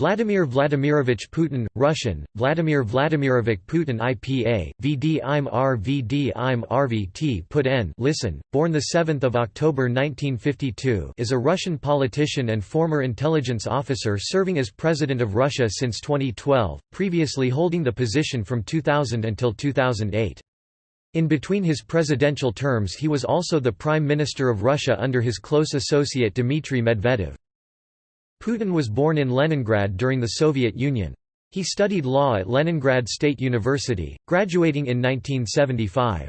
Vladimir Vladimirovich Putin, Russian, Vladimir Vladimirovich Putin IPA, VD im RVT Putin listen, born 7 October 1952 is a Russian politician and former intelligence officer serving as President of Russia since 2012, previously holding the position from 2000 until 2008. In between his presidential terms he was also the Prime Minister of Russia under his close associate Dmitry Medvedev. Putin was born in Leningrad during the Soviet Union. He studied law at Leningrad State University, graduating in 1975.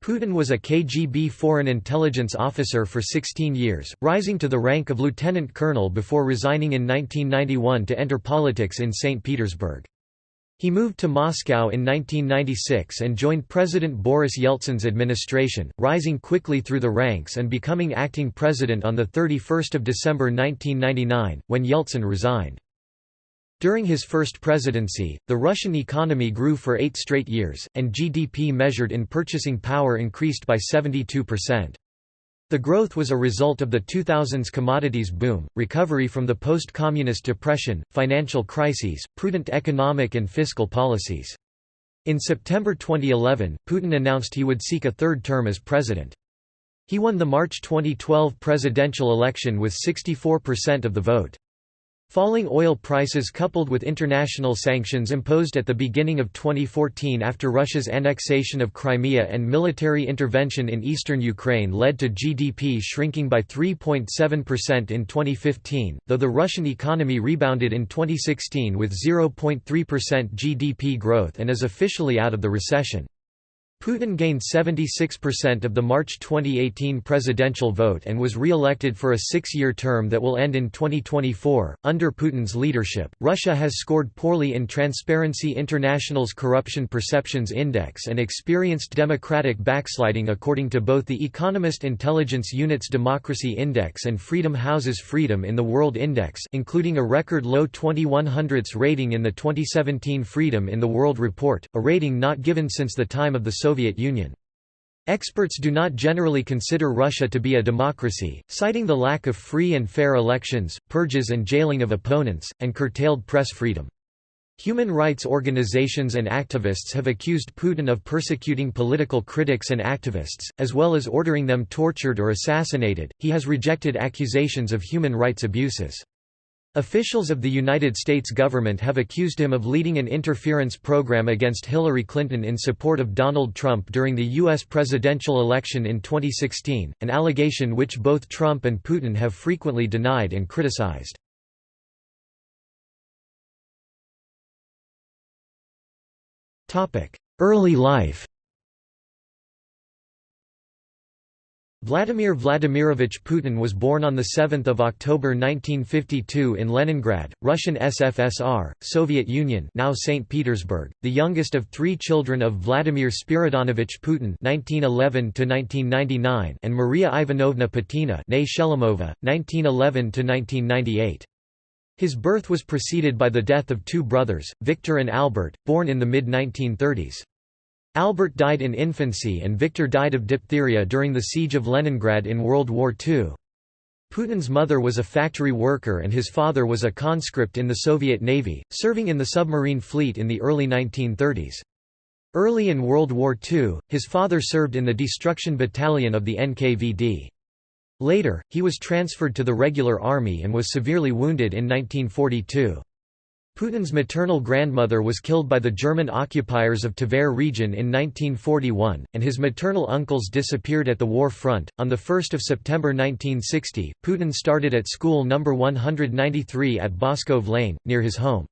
Putin was a KGB foreign intelligence officer for 16 years, rising to the rank of lieutenant colonel before resigning in 1991 to enter politics in St. Petersburg. He moved to Moscow in 1996 and joined President Boris Yeltsin's administration, rising quickly through the ranks and becoming acting president on 31 December 1999, when Yeltsin resigned. During his first presidency, the Russian economy grew for 8 straight years, and GDP measured in purchasing power increased by 72%. The growth was a result of the 2000s commodities boom, recovery from the post-communist depression, financial crises, prudent economic and fiscal policies. In September 2011, Putin announced he would seek a third term as president. He won the March 2012 presidential election with 64% of the vote. Falling oil prices coupled with international sanctions imposed at the beginning of 2014 after Russia's annexation of Crimea and military intervention in eastern Ukraine led to GDP shrinking by 3.7% in 2015, though the Russian economy rebounded in 2016 with 0.3% GDP growth and is officially out of the recession. Putin gained 76% of the March 2018 presidential vote and was re-elected for a 6-year term that will end in 2024. Under Putin's leadership, Russia has scored poorly in Transparency International's Corruption Perceptions Index and experienced democratic backsliding according to both the Economist Intelligence Unit's Democracy Index and Freedom House's Freedom in the World Index, including a record low 2100s rating in the 2017 Freedom in the World report, a rating not given since the time of the Soviet Union. Experts do not generally consider Russia to be a democracy, citing the lack of free and fair elections, purges and jailing of opponents, and curtailed press freedom. Human rights organizations and activists have accused Putin of persecuting political critics and activists, as well as ordering them tortured or assassinated. He has rejected accusations of human rights abuses. Officials of the United States government have accused him of leading an interference program against Hillary Clinton in support of Donald Trump during the U.S. presidential election in 2016, an allegation which both Trump and Putin have frequently denied and criticized. Early life. Vladimir Vladimirovich Putin was born on 7 October 1952 in Leningrad, Russian SFSR, Soviet Union, now St. Petersburg, the youngest of 3 children of Vladimir Spiridonovich Putin (1911–1999) and Maria Ivanovna Putina (née Shelemova, 1911–1998). His birth was preceded by the death of 2 brothers, Victor and Albert, born in the mid-1930s. Albert died in infancy and Victor died of diphtheria during the siege of Leningrad in World War II. Putin's mother was a factory worker and his father was a conscript in the Soviet Navy, serving in the submarine fleet in the early 1930s. Early in World War II, his father served in the Destruction Battalion of the NKVD. Later, he was transferred to the regular army and was severely wounded in 1942. Putin's maternal grandmother was killed by the German occupiers of Tver region in 1941, and his maternal uncles disappeared at the war front. On 1 September 1960, Putin started at school No. 193 at Boskov Lane, near his home.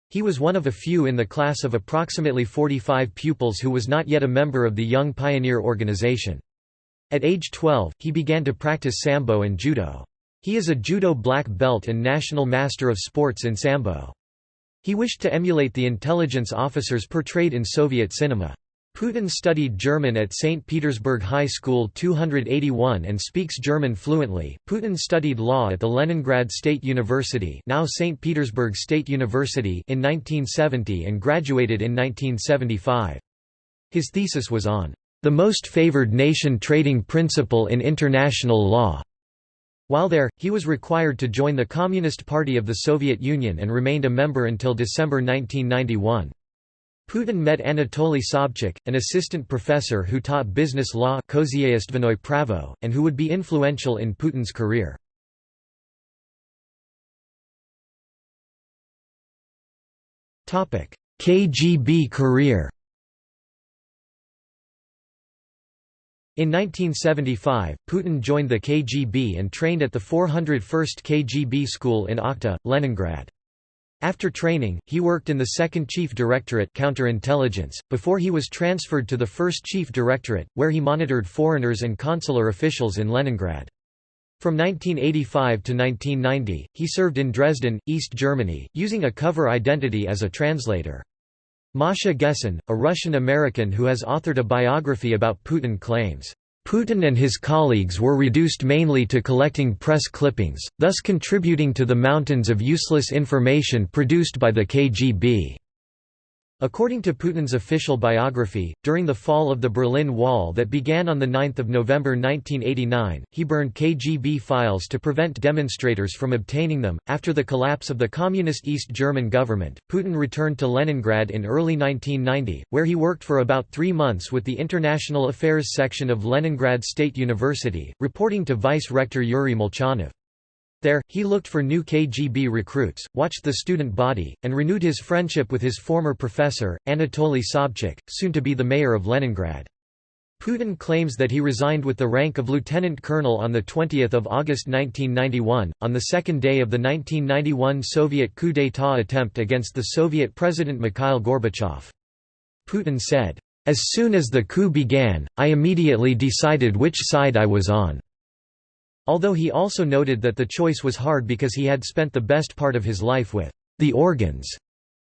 He was one of a few in the class of approximately 45 pupils who was not yet a member of the Young Pioneer Organization. At age 12, he began to practice Sambo and Judo. He is a Judo black belt and National Master of Sports in Sambo. He wished to emulate the intelligence officers portrayed in Soviet cinema. Putin studied German at St. Petersburg High School 281 and speaks German fluently. Putin studied law at the Leningrad State University, now St. Petersburg State University, in 1970 and graduated in 1975. His thesis was on the most favored nation trading principle in international law. While there, he was required to join the Communist Party of the Soviet Union and remained a member until December 1991. Putin met Anatoly Sobchak, an assistant professor who taught business law and who would be influential in Putin's career. KGB career. In 1975, Putin joined the KGB and trained at the 401st KGB school in Okhta, Leningrad. After training, he worked in the 2nd Chief Directorate Counterintelligence, before he was transferred to the 1st Chief Directorate, where he monitored foreigners and consular officials in Leningrad. From 1985 to 1990, he served in Dresden, East Germany, using a cover identity as a translator. Masha Gessen, a Russian-American who has authored a biography about Putin, claims, "Putin and his colleagues were reduced mainly to collecting press clippings, thus contributing to the mountains of useless information produced by the KGB." According to Putin's official biography, during the fall of the Berlin Wall that began on 9 November 1989, he burned KGB files to prevent demonstrators from obtaining them. After the collapse of the Communist East German government, Putin returned to Leningrad in early 1990, where he worked for about 3 months with the International Affairs section of Leningrad State University, reporting to Vice-Rector Yuri Molchanov. There, he looked for new KGB recruits, watched the student body, and renewed his friendship with his former professor, Anatoly Sobchak, soon to be the mayor of Leningrad. Putin claims that he resigned with the rank of lieutenant colonel on 20 August 1991, on the second day of the 1991 Soviet coup d'état attempt against the Soviet President Mikhail Gorbachev. Putin said, "As soon as the coup began, I immediately decided which side I was on." Although he also noted that the choice was hard because he had spent the best part of his life with the organs.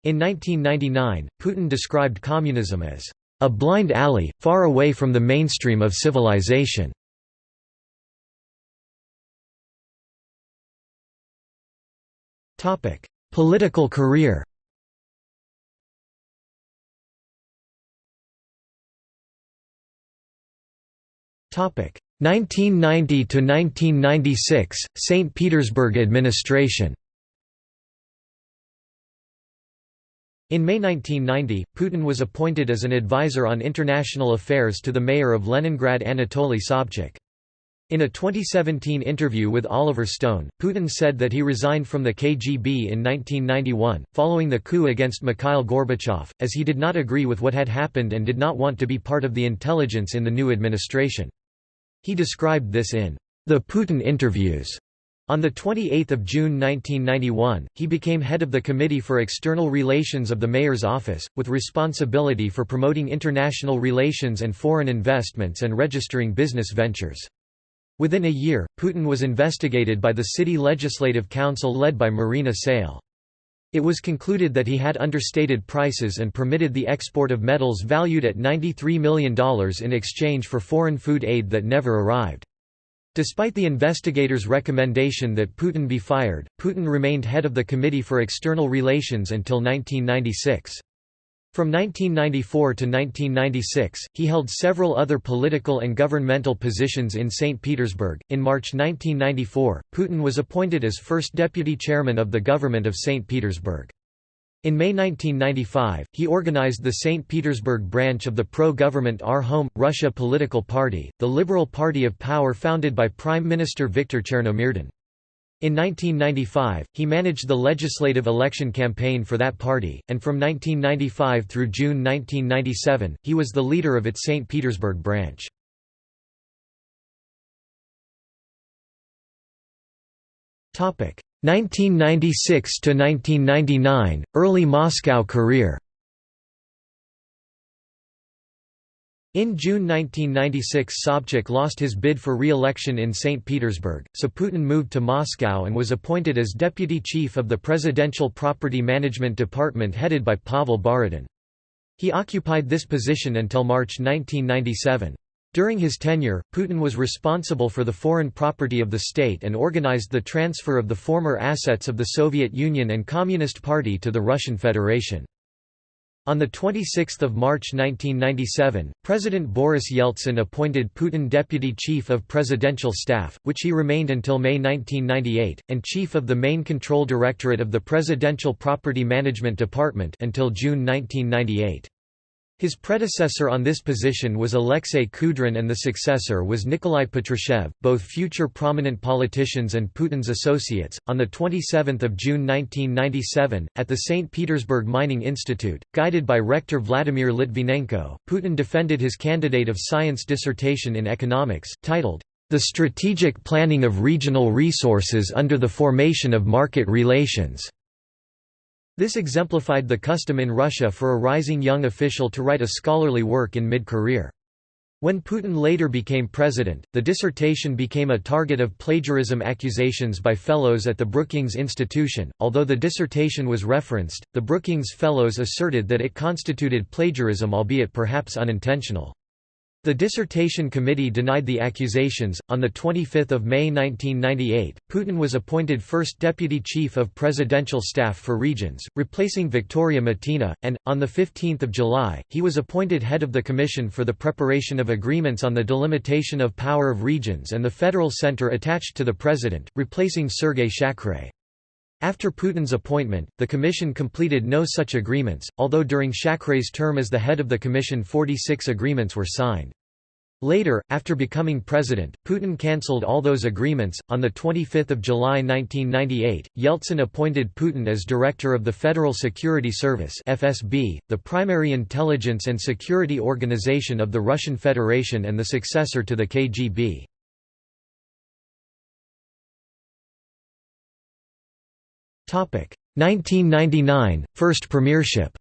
In 1999, Putin described communism as a blind alley, far away from the mainstream of civilization. Political career. Topic 1990 to 1996 St. Petersburg administration. In May 1990, Putin was appointed as an advisor on international affairs to the mayor of Leningrad Anatoly Sobchak. In a 2017 interview with Oliver Stone, Putin said that he resigned from the KGB in 1991, following the coup against Mikhail Gorbachev, as he did not agree with what had happened and did not want to be part of the intelligence in the new administration. He described this in The Putin Interviews. On 28 June 1991, he became head of the Committee for External Relations of the Mayor's Office, with responsibility for promoting international relations and foreign investments and registering business ventures. Within a year, Putin was investigated by the City Legislative Council led by Marina Sale. It was concluded that he had understated prices and permitted the export of metals valued at $93 million in exchange for foreign food aid that never arrived. Despite the investigators' recommendation that Putin be fired, Putin remained head of the Committee for External Relations until 1996. From 1994 to 1996, he held several other political and governmental positions in St. Petersburg. In March 1994, Putin was appointed as first deputy chairman of the government of St. Petersburg. In May 1995, he organized the St. Petersburg branch of the pro-government Our-Home, Russia political party, the Liberal Party of Power founded by Prime Minister Viktor Chernomyrdin. In 1995, he managed the legislative election campaign for that party, and from 1995 through June 1997, he was the leader of its St. Petersburg branch. Topic: 1996 to 1999, early Moscow career. In June 1996, Sobchak lost his bid for re-election in St. Petersburg, so Putin moved to Moscow and was appointed as deputy chief of the Presidential Property Management Department headed by Pavel Borodin. He occupied this position until March 1997. During his tenure, Putin was responsible for the foreign property of the state and organized the transfer of the former assets of the Soviet Union and Communist Party to the Russian Federation. On 26 March 1997, President Boris Yeltsin appointed Putin Deputy Chief of Presidential Staff, which he remained until May 1998, and Chief of the Main Control Directorate of the Presidential Property Management Department until June 1998. His predecessor on this position was Alexei Kudrin and the successor was Nikolai Patrushev, both future prominent politicians and Putin's associates. On 27 June 1997, at the St. Petersburg Mining Institute, guided by Rector Vladimir Litvinenko, Putin defended his candidate of science dissertation in economics, titled, "The Strategic Planning of Regional Resources under the Formation of Market Relations." This exemplified the custom in Russia for a rising young official to write a scholarly work in mid-career. When Putin later became president, the dissertation became a target of plagiarism accusations by fellows at the Brookings Institution. Although the dissertation was referenced, the Brookings Fellows asserted that it constituted plagiarism, albeit perhaps unintentional. The dissertation committee denied the accusations. On 25 May 1998, Putin was appointed first Deputy Chief of Presidential Staff for Regions, replacing Victoria Matina, and, on 15 July, he was appointed head of the Commission for the Preparation of Agreements on the Delimitation of Power of Regions and the Federal Center attached to the President, replacing Sergei Shakray. After Putin's appointment, the Commission completed no such agreements, although during Shakray's term as the head of the Commission 46 agreements were signed. Later, after becoming president, Putin cancelled all those agreements. On 25 July 1998, Yeltsin appointed Putin as director of the Federal Security Service (FSB), the primary intelligence and security organization of the Russian Federation and the successor to the KGB. Topic: 1999 First Premiership.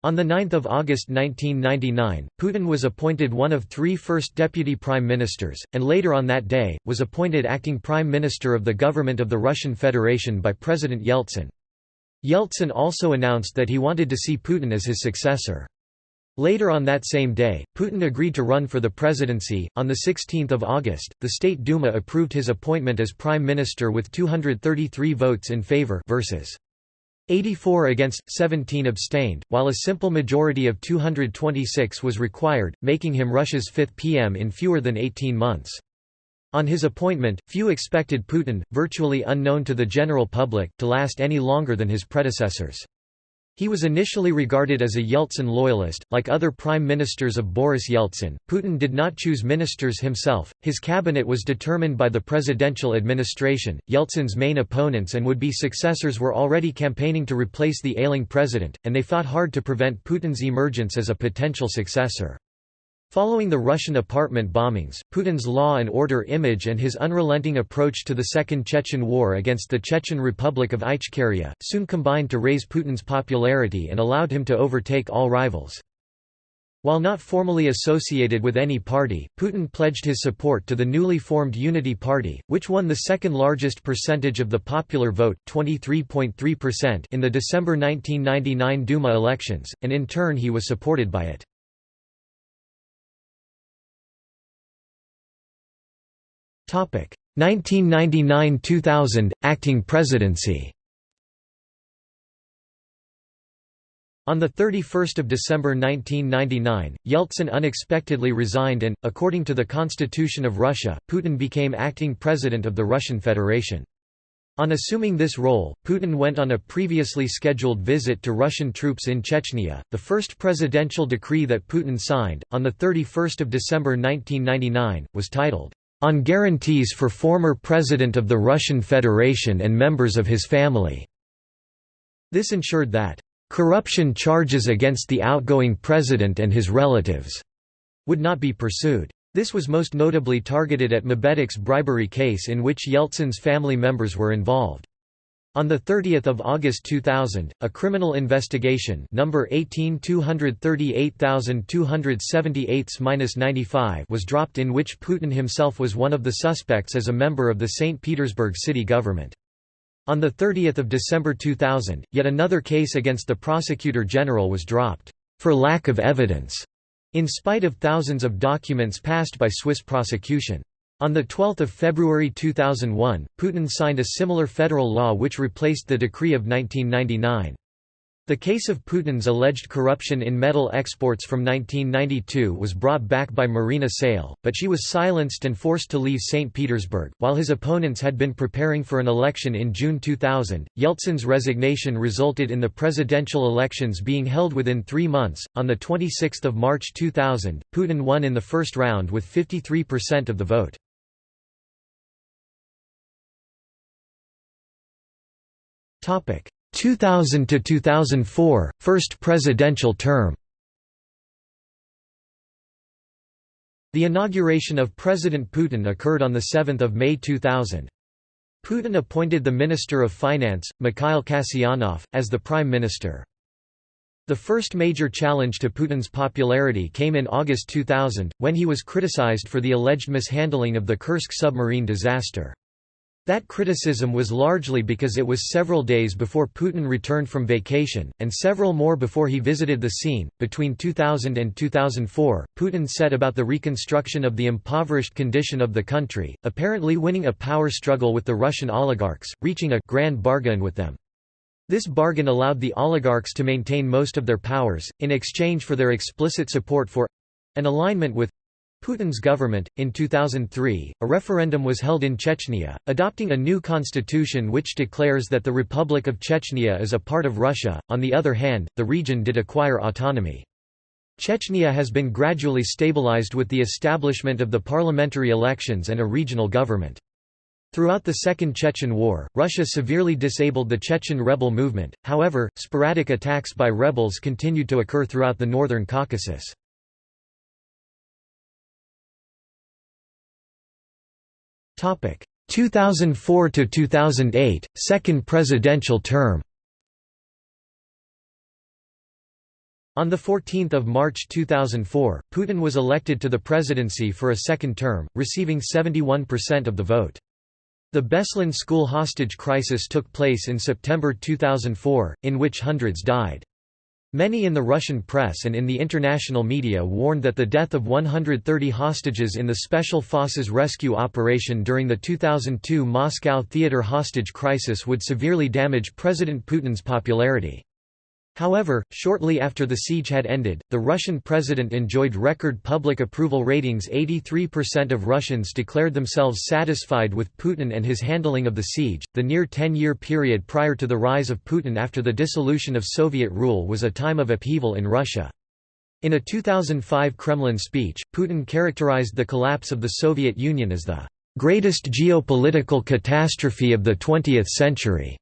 On 9 August 1999, Putin was appointed one of three first deputy prime ministers, and later on that day, was appointed acting prime minister of the government of the Russian Federation by President Yeltsin. Yeltsin also announced that he wanted to see Putin as his successor. Later on that same day, Putin agreed to run for the presidency. On 16 August, the State Duma approved his appointment as prime minister with 233 votes in favor versus 84 against, 17 abstained, while a simple majority of 226 was required, making him Russia's fifth PM in fewer than 18 months. On his appointment, few expected Putin, virtually unknown to the general public, to last any longer than his predecessors. He was initially regarded as a Yeltsin loyalist. Like other prime ministers of Boris Yeltsin, Putin did not choose ministers himself. His cabinet was determined by the presidential administration. Yeltsin's main opponents and would-be successors were already campaigning to replace the ailing president, and they fought hard to prevent Putin's emergence as a potential successor. Following the Russian apartment bombings, Putin's law and order image and his unrelenting approach to the Second Chechen War against the Chechen Republic of Ichkeria, soon combined to raise Putin's popularity and allowed him to overtake all rivals. While not formally associated with any party, Putin pledged his support to the newly formed Unity Party, which won the second largest percentage of the popular vote, 23.3%, in the December 1999 Duma elections, and in turn he was supported by it. 1999–2000 Acting Presidency. On 31 December 1999, Yeltsin unexpectedly resigned and, according to the Constitution of Russia, Putin became acting president of the Russian Federation. On assuming this role, Putin went on a previously scheduled visit to Russian troops in Chechnya. The first presidential decree that Putin signed, on 31 December 1999, was titled, "On Guarantees for Former President of the Russian Federation and Members of His Family." This ensured that corruption charges against the outgoing president and his relatives would not be pursued. This was most notably targeted at Medvedev's bribery case in which Yeltsin's family members were involved. On 30 August 2000, a criminal investigation number 18,238,278-95 was dropped in which Putin himself was one of the suspects as a member of the St. Petersburg city government. On 30 December 2000, yet another case against the prosecutor general was dropped, for lack of evidence, in spite of thousands of documents passed by Swiss prosecution. On 12 February 2001, Putin signed a similar federal law which replaced the decree of 1999. The case of Putin's alleged corruption in metal exports from 1992 was brought back by Marina Sale, but she was silenced and forced to leave St. Petersburg. While his opponents had been preparing for an election in June 2000, Yeltsin's resignation resulted in the presidential elections being held within 3 months. On 26 March 2000, Putin won in the first round with 53% of the vote. Topic: 2000 to 2004, first presidential term. The inauguration of President Putin occurred on 7 May 2000. Putin appointed the Minister of Finance, Mikhail Kasyanov, as the Prime Minister. The first major challenge to Putin's popularity came in August 2000, when he was criticized for the alleged mishandling of the Kursk submarine disaster. That criticism was largely because it was several days before Putin returned from vacation, and several more before he visited the scene. Between 2000 and 2004, Putin set about the reconstruction of the impoverished condition of the country, apparently winning a power struggle with the Russian oligarchs, reaching a grand bargain with them. This bargain allowed the oligarchs to maintain most of their powers, in exchange for their explicit support for an alignment with Putin's government. In 2003, a referendum was held in Chechnya, adopting a new constitution which declares that the Republic of Chechnya is a part of Russia. On the other hand, the region did acquire autonomy. Chechnya has been gradually stabilized with the establishment of the parliamentary elections and a regional government. Throughout the Second Chechen War, Russia severely disabled the Chechen rebel movement, however, sporadic attacks by rebels continued to occur throughout the northern Caucasus. 2004 to 2008, second presidential term. On 14 March 2004, Putin was elected to the presidency for a second term, receiving 71% of the vote. The Beslan school hostage crisis took place in September 2004, in which hundreds died. Many in the Russian press and in the international media warned that the death of 130 hostages in the Special Forces rescue operation during the 2002 Moscow theater hostage crisis would severely damage President Putin's popularity. However, shortly after the siege had ended, the Russian president enjoyed record public approval ratings. 83% of Russians declared themselves satisfied with Putin and his handling of the siege. The near 10-year period prior to the rise of Putin after the dissolution of Soviet rule was a time of upheaval in Russia. In a 2005 Kremlin speech, Putin characterized the collapse of the Soviet Union as the greatest geopolitical catastrophe of the 20th century.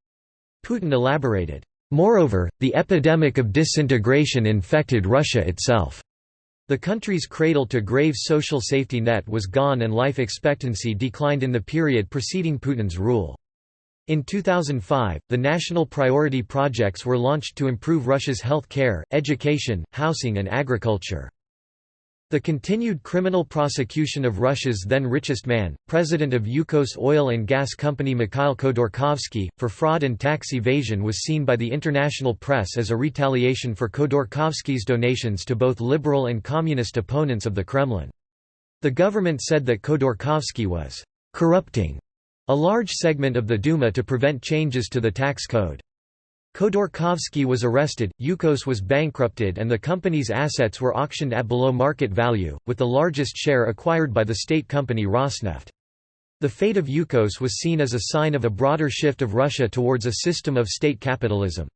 Putin elaborated, "Moreover, the epidemic of disintegration infected Russia itself. The country's cradle-to-grave social safety net was gone and life expectancy declined in the period preceding Putin's rule." In 2005, the national priority projects were launched to improve Russia's health care, education, housing and agriculture. The continued criminal prosecution of Russia's then richest man, president of Yukos oil and gas company Mikhail Khodorkovsky, for fraud and tax evasion was seen by the international press as a retaliation for Khodorkovsky's donations to both liberal and communist opponents of the Kremlin. The government said that Khodorkovsky was «corrupting» a large segment of the Duma to prevent changes to the tax code. Khodorkovsky was arrested, Yukos was bankrupted and the company's assets were auctioned at below market value, with the largest share acquired by the state company Rosneft. The fate of Yukos was seen as a sign of a broader shift of Russia towards a system of state capitalism.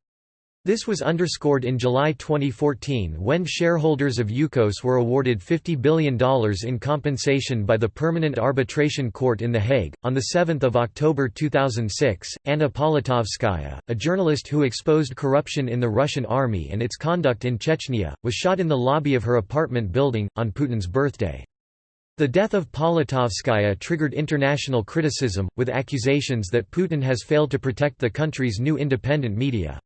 This was underscored in July 2014 when shareholders of Yukos were awarded $50 billion in compensation by the Permanent Arbitration Court in The Hague. On 7 October 2006, Anna Politkovskaya, a journalist who exposed corruption in the Russian army and its conduct in Chechnya, was shot in the lobby of her apartment building, on Putin's birthday. The death of Politkovskaya triggered international criticism, with accusations that Putin has failed to protect the country's new independent media.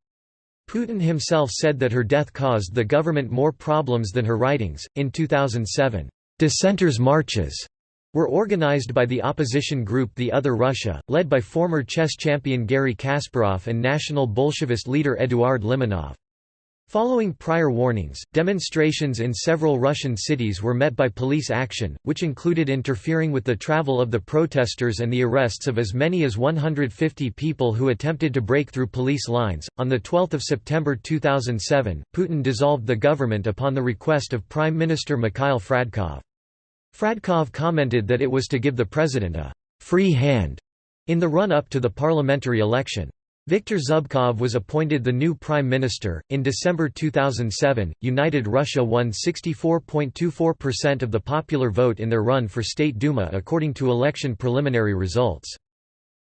Putin himself said that her death caused the government more problems than her writings. In 2007, dissenters' marches were organized by the opposition group The Other Russia, led by former chess champion Garry Kasparov and National Bolshevist leader Eduard Limonov. Following prior warnings, demonstrations in several Russian cities were met by police action, which included interfering with the travel of the protesters and the arrests of as many as 150 people who attempted to break through police lines. On 12 September 2007, Putin dissolved the government upon the request of Prime Minister Mikhail Fradkov. Fradkov commented that it was to give the president a free hand in the run-up to the parliamentary election. Viktor Zubkov was appointed the new prime minister. In December 2007, United Russia won 64.24% of the popular vote in their run for State Duma according to election preliminary results.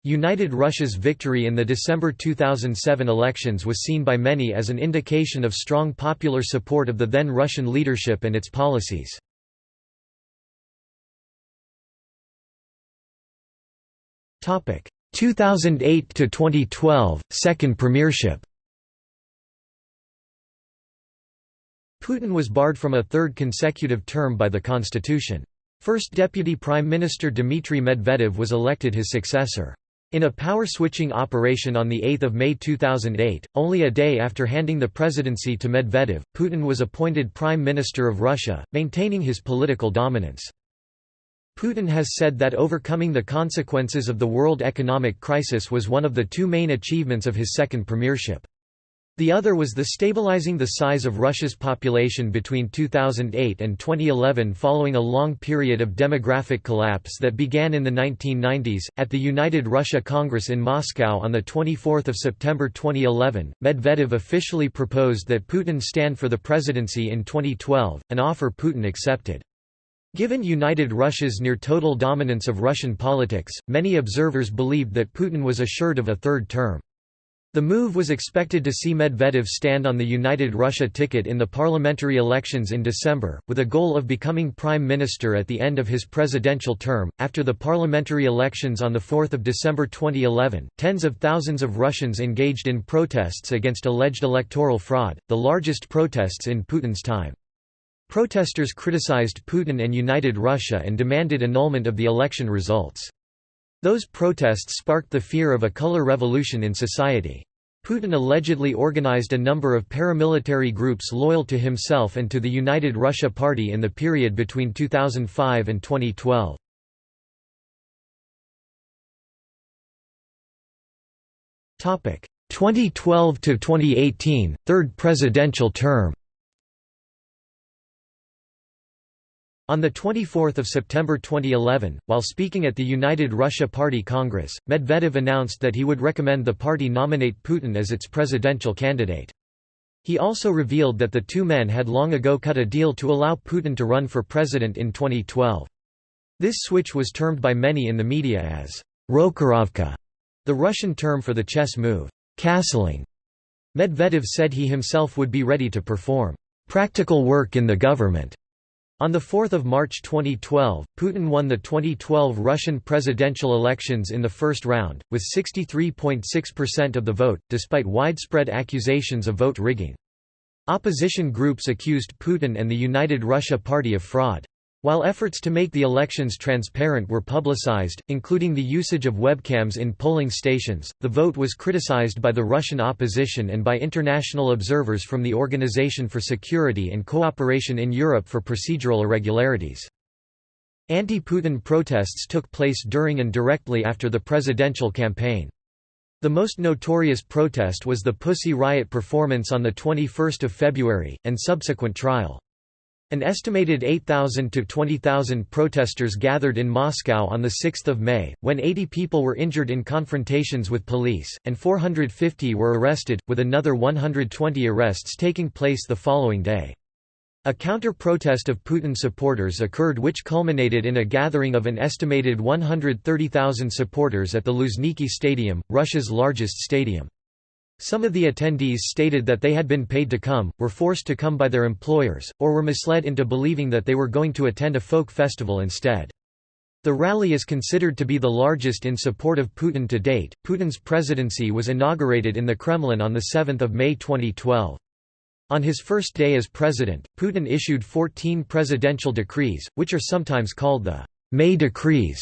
United Russia's victory in the December 2007 elections was seen by many as an indication of strong popular support of the then Russian leadership and its policies. Topic: 2008 to 2012 second premiership. Putin was barred from a third consecutive term by the constitution. First Deputy Prime Minister Dmitry Medvedev was elected his successor. In a power-switching operation on 8 May 2008, only a day after handing the presidency to Medvedev, Putin was appointed Prime Minister of Russia, maintaining his political dominance. Putin has said that overcoming the consequences of the world economic crisis was one of the two main achievements of his second premiership. The other was the stabilizing the size of Russia's population between 2008 and 2011 following a long period of demographic collapse that began in the 1990s. At the United Russia Congress in Moscow on 24 September 2011, Medvedev officially proposed that Putin stand for the presidency in 2012, an offer Putin accepted. Given United Russia's near-total dominance of Russian politics, many observers believed that Putin was assured of a third term. The move was expected to see Medvedev stand on the United Russia ticket in the parliamentary elections in December, with a goal of becoming prime minister at the end of his presidential term. After the parliamentary elections on 4 December 2011, tens of thousands of Russians engaged in protests against alleged electoral fraud, the largest protests in Putin's time. Protesters criticized Putin and United Russia and demanded annulment of the election results. Those protests sparked the fear of a color revolution in society. Putin allegedly organized a number of paramilitary groups loyal to himself and to the United Russia Party in the period between 2005 and 2012. Topic: 2012 to 2018, third presidential term. On 24 September 2011, while speaking at the United Russia Party Congress, Medvedev announced that he would recommend the party nominate Putin as its presidential candidate. He also revealed that the two men had long ago cut a deal to allow Putin to run for president in 2012. This switch was termed by many in the media as «rokirovka», the Russian term for the chess move «castling». Medvedev said he himself would be ready to perform «practical work in the government». On 4 March 2012, Putin won the 2012 Russian presidential elections in the first round, with 63.6% of the vote, despite widespread accusations of vote rigging. Opposition groups accused Putin and the United Russia Party of fraud. While efforts to make the elections transparent were publicized, including the usage of webcams in polling stations, the vote was criticized by the Russian opposition and by international observers from the Organization for Security and Cooperation in Europe for procedural irregularities. Anti-Putin protests took place during and directly after the presidential campaign. The most notorious protest was the Pussy Riot performance on 21 February, and subsequent trial. An estimated 8,000 to 20,000 protesters gathered in Moscow on 6 May, when 80 people were injured in confrontations with police, and 450 were arrested, with another 120 arrests taking place the following day. A counter-protest of Putin supporters occurred which culminated in a gathering of an estimated 130,000 supporters at the Luzhniki Stadium, Russia's largest stadium. Some of the attendees stated that they had been paid to come, were forced to come by their employers, or were misled into believing that they were going to attend a folk festival instead. The rally is considered to be the largest in support of Putin to date. Putin's presidency was inaugurated in the Kremlin on 7 May 2012. On his first day as president, Putin issued 14 presidential decrees, which are sometimes called the May Decrees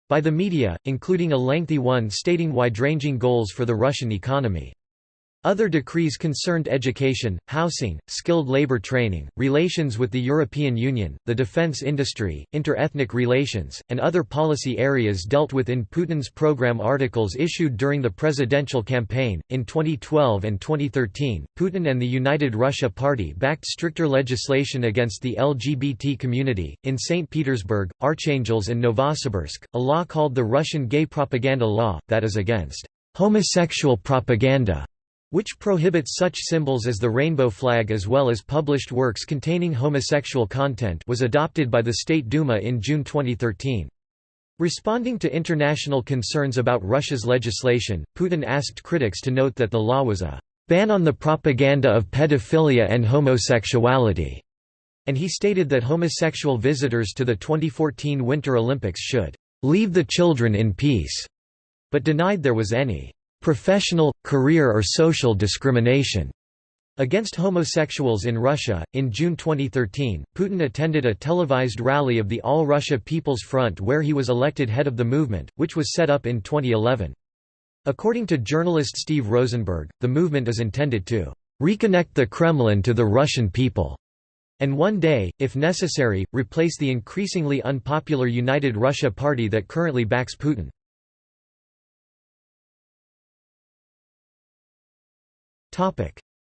by the media, including a lengthy one stating wide-ranging goals for the Russian economy. Other decrees concerned education, housing, skilled labor training, relations with the European Union, the defense industry, inter-ethnic relations, and other policy areas dealt with in Putin's program articles issued during the presidential campaign. In 2012 and 2013, Putin and the United Russia Party backed stricter legislation against the LGBT community. In St. Petersburg, Archangels, and Novosibirsk, a law called the Russian Gay Propaganda Law, that is against homosexual propaganda, which prohibits such symbols as the rainbow flag as well as published works containing homosexual content, was adopted by the State Duma in June 2013. Responding to international concerns about Russia's legislation, Putin asked critics to note that the law was a ban on the propaganda of pedophilia and homosexuality, and he stated that homosexual visitors to the 2014 Winter Olympics should leave the children in peace, but denied there was any professional, career or social discrimination against homosexuals in Russia. In June 2013, Putin attended a televised rally of the All Russia People's Front where he was elected head of the movement, which was set up in 2011. According to journalist Steve Rosenberg, the movement is intended to reconnect the Kremlin to the Russian people, and one day, if necessary, replace the increasingly unpopular United Russia Party that currently backs Putin.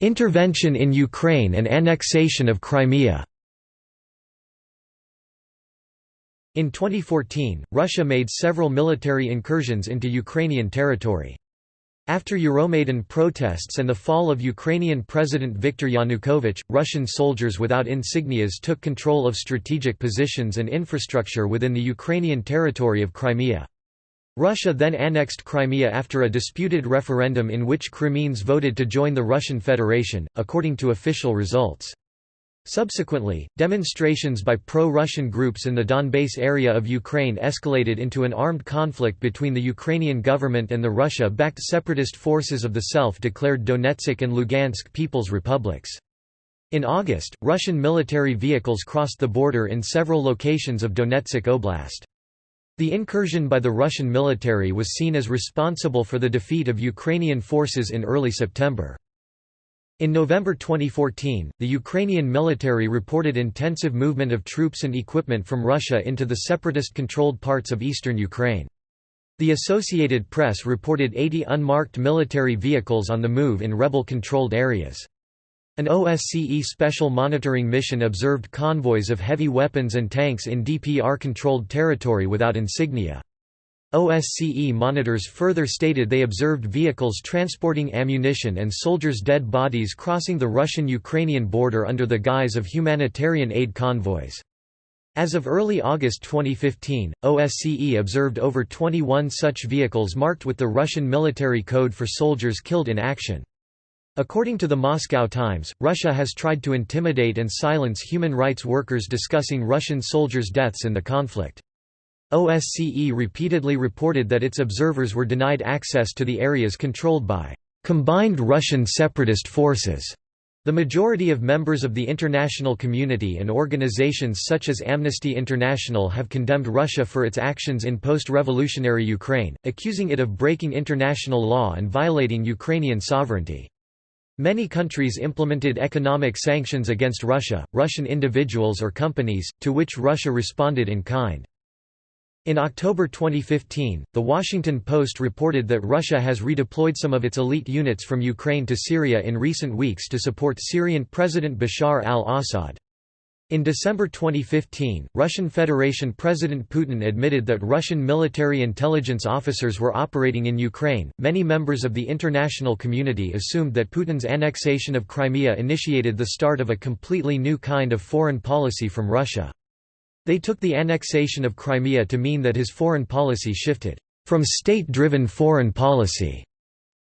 Intervention in Ukraine and annexation of Crimea. In 2014, Russia made several military incursions into Ukrainian territory. After Euromaidan protests and the fall of Ukrainian President Viktor Yanukovych, Russian soldiers without insignias took control of strategic positions and infrastructure within the Ukrainian territory of Crimea. Russia then annexed Crimea after a disputed referendum in which Crimeans voted to join the Russian Federation, according to official results. Subsequently, demonstrations by pro-Russian groups in the Donbass area of Ukraine escalated into an armed conflict between the Ukrainian government and the Russia-backed separatist forces of the self-declared Donetsk and Lugansk People's Republics. In August, Russian military vehicles crossed the border in several locations of Donetsk Oblast. The incursion by the Russian military was seen as responsible for the defeat of Ukrainian forces in early September. In November 2014, the Ukrainian military reported intensive movement of troops and equipment from Russia into the separatist-controlled parts of eastern Ukraine. The Associated Press reported 80 unmarked military vehicles on the move in rebel-controlled areas. An OSCE special monitoring mission observed convoys of heavy weapons and tanks in DPR-controlled territory without insignia. OSCE monitors further stated they observed vehicles transporting ammunition and soldiers' dead bodies crossing the Russian-Ukrainian border under the guise of humanitarian aid convoys. As of early August 2015, OSCE observed over 21 such vehicles marked with the Russian military code for soldiers killed in action. According to the Moscow Times, Russia has tried to intimidate and silence human rights workers discussing Russian soldiers' deaths in the conflict. OSCE repeatedly reported that its observers were denied access to the areas controlled by combined Russian separatist forces. The majority of members of the international community and organizations such as Amnesty International have condemned Russia for its actions in post-revolutionary Ukraine, accusing it of breaking international law and violating Ukrainian sovereignty. Many countries implemented economic sanctions against Russia, Russian individuals or companies, to which Russia responded in kind. In October 2015, The Washington Post reported that Russia has redeployed some of its elite units from Ukraine to Syria in recent weeks to support Syrian President Bashar al-Assad. In December 2015, Russian Federation President Putin admitted that Russian military intelligence officers were operating in Ukraine. Many members of the international community assumed that Putin's annexation of Crimea initiated the start of a completely new kind of foreign policy from Russia. They took the annexation of Crimea to mean that his foreign policy shifted from state-driven foreign policy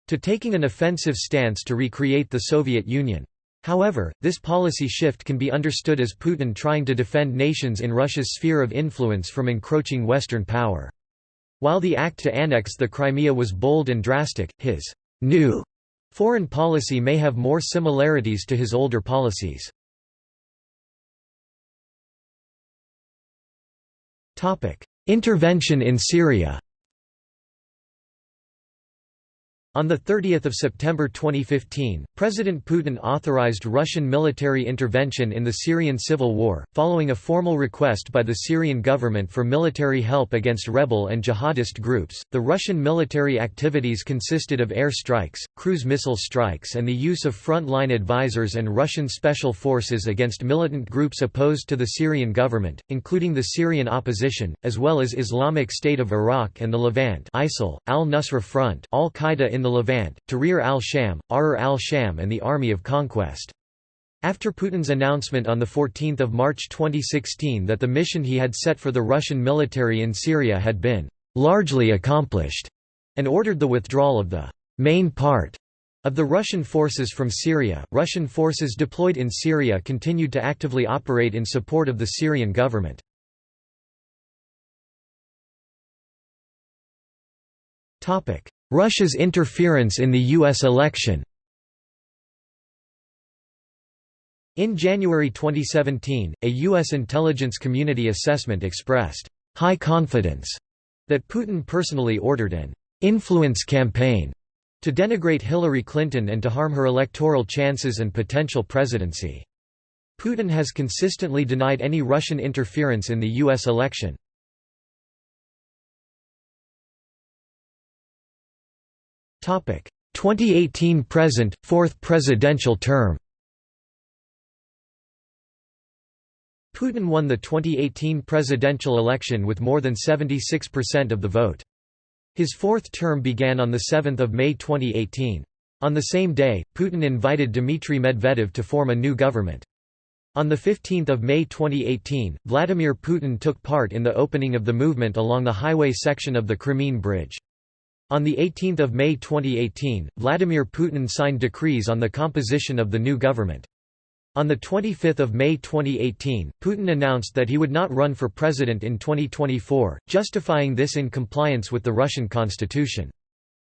to taking an offensive stance to recreate the Soviet Union. However, this policy shift can be understood as Putin trying to defend nations in Russia's sphere of influence from encroaching Western power. While the act to annex the Crimea was bold and drastic, his new foreign policy may have more similarities to his older policies. Intervention in Syria. On 30 September 2015, President Putin authorized Russian military intervention in the Syrian civil war, following a formal request by the Syrian government for military help against rebel and jihadist groups. The Russian military activities consisted of air strikes, cruise missile strikes, and the use of front-line advisors and Russian special forces against militant groups opposed to the Syrian government, including the Syrian opposition, as well as Islamic State of Iraq and the Levant (ISIL), Al-Nusra Front, Al-Qaeda in the Levant, Tahrir al-Sham, Ahrar al-Sham and the Army of Conquest. After Putin's announcement on 14 March 2016 that the mission he had set for the Russian military in Syria had been largely accomplished, and ordered the withdrawal of the main part of the Russian forces from Syria, Russian forces deployed in Syria continued to actively operate in support of the Syrian government. Russia's interference in the U.S. election. In January 2017, a U.S. intelligence community assessment expressed high confidence that Putin personally ordered an influence campaign to denigrate Hillary Clinton and to harm her electoral chances and potential presidency. Putin has consistently denied any Russian interference in the U.S. election. 2018 present, fourth presidential term. Putin won the 2018 presidential election with more than 76% of the vote. His fourth term began on 7 May 2018. On the same day, Putin invited Dmitry Medvedev to form a new government. On 15 May 2018, Vladimir Putin took part in the opening of the movement along the highway section of the Crimean Bridge. On 18 May 2018, Vladimir Putin signed decrees on the composition of the new government. On 25 May 2018, Putin announced that he would not run for president in 2024, justifying this in compliance with the Russian constitution.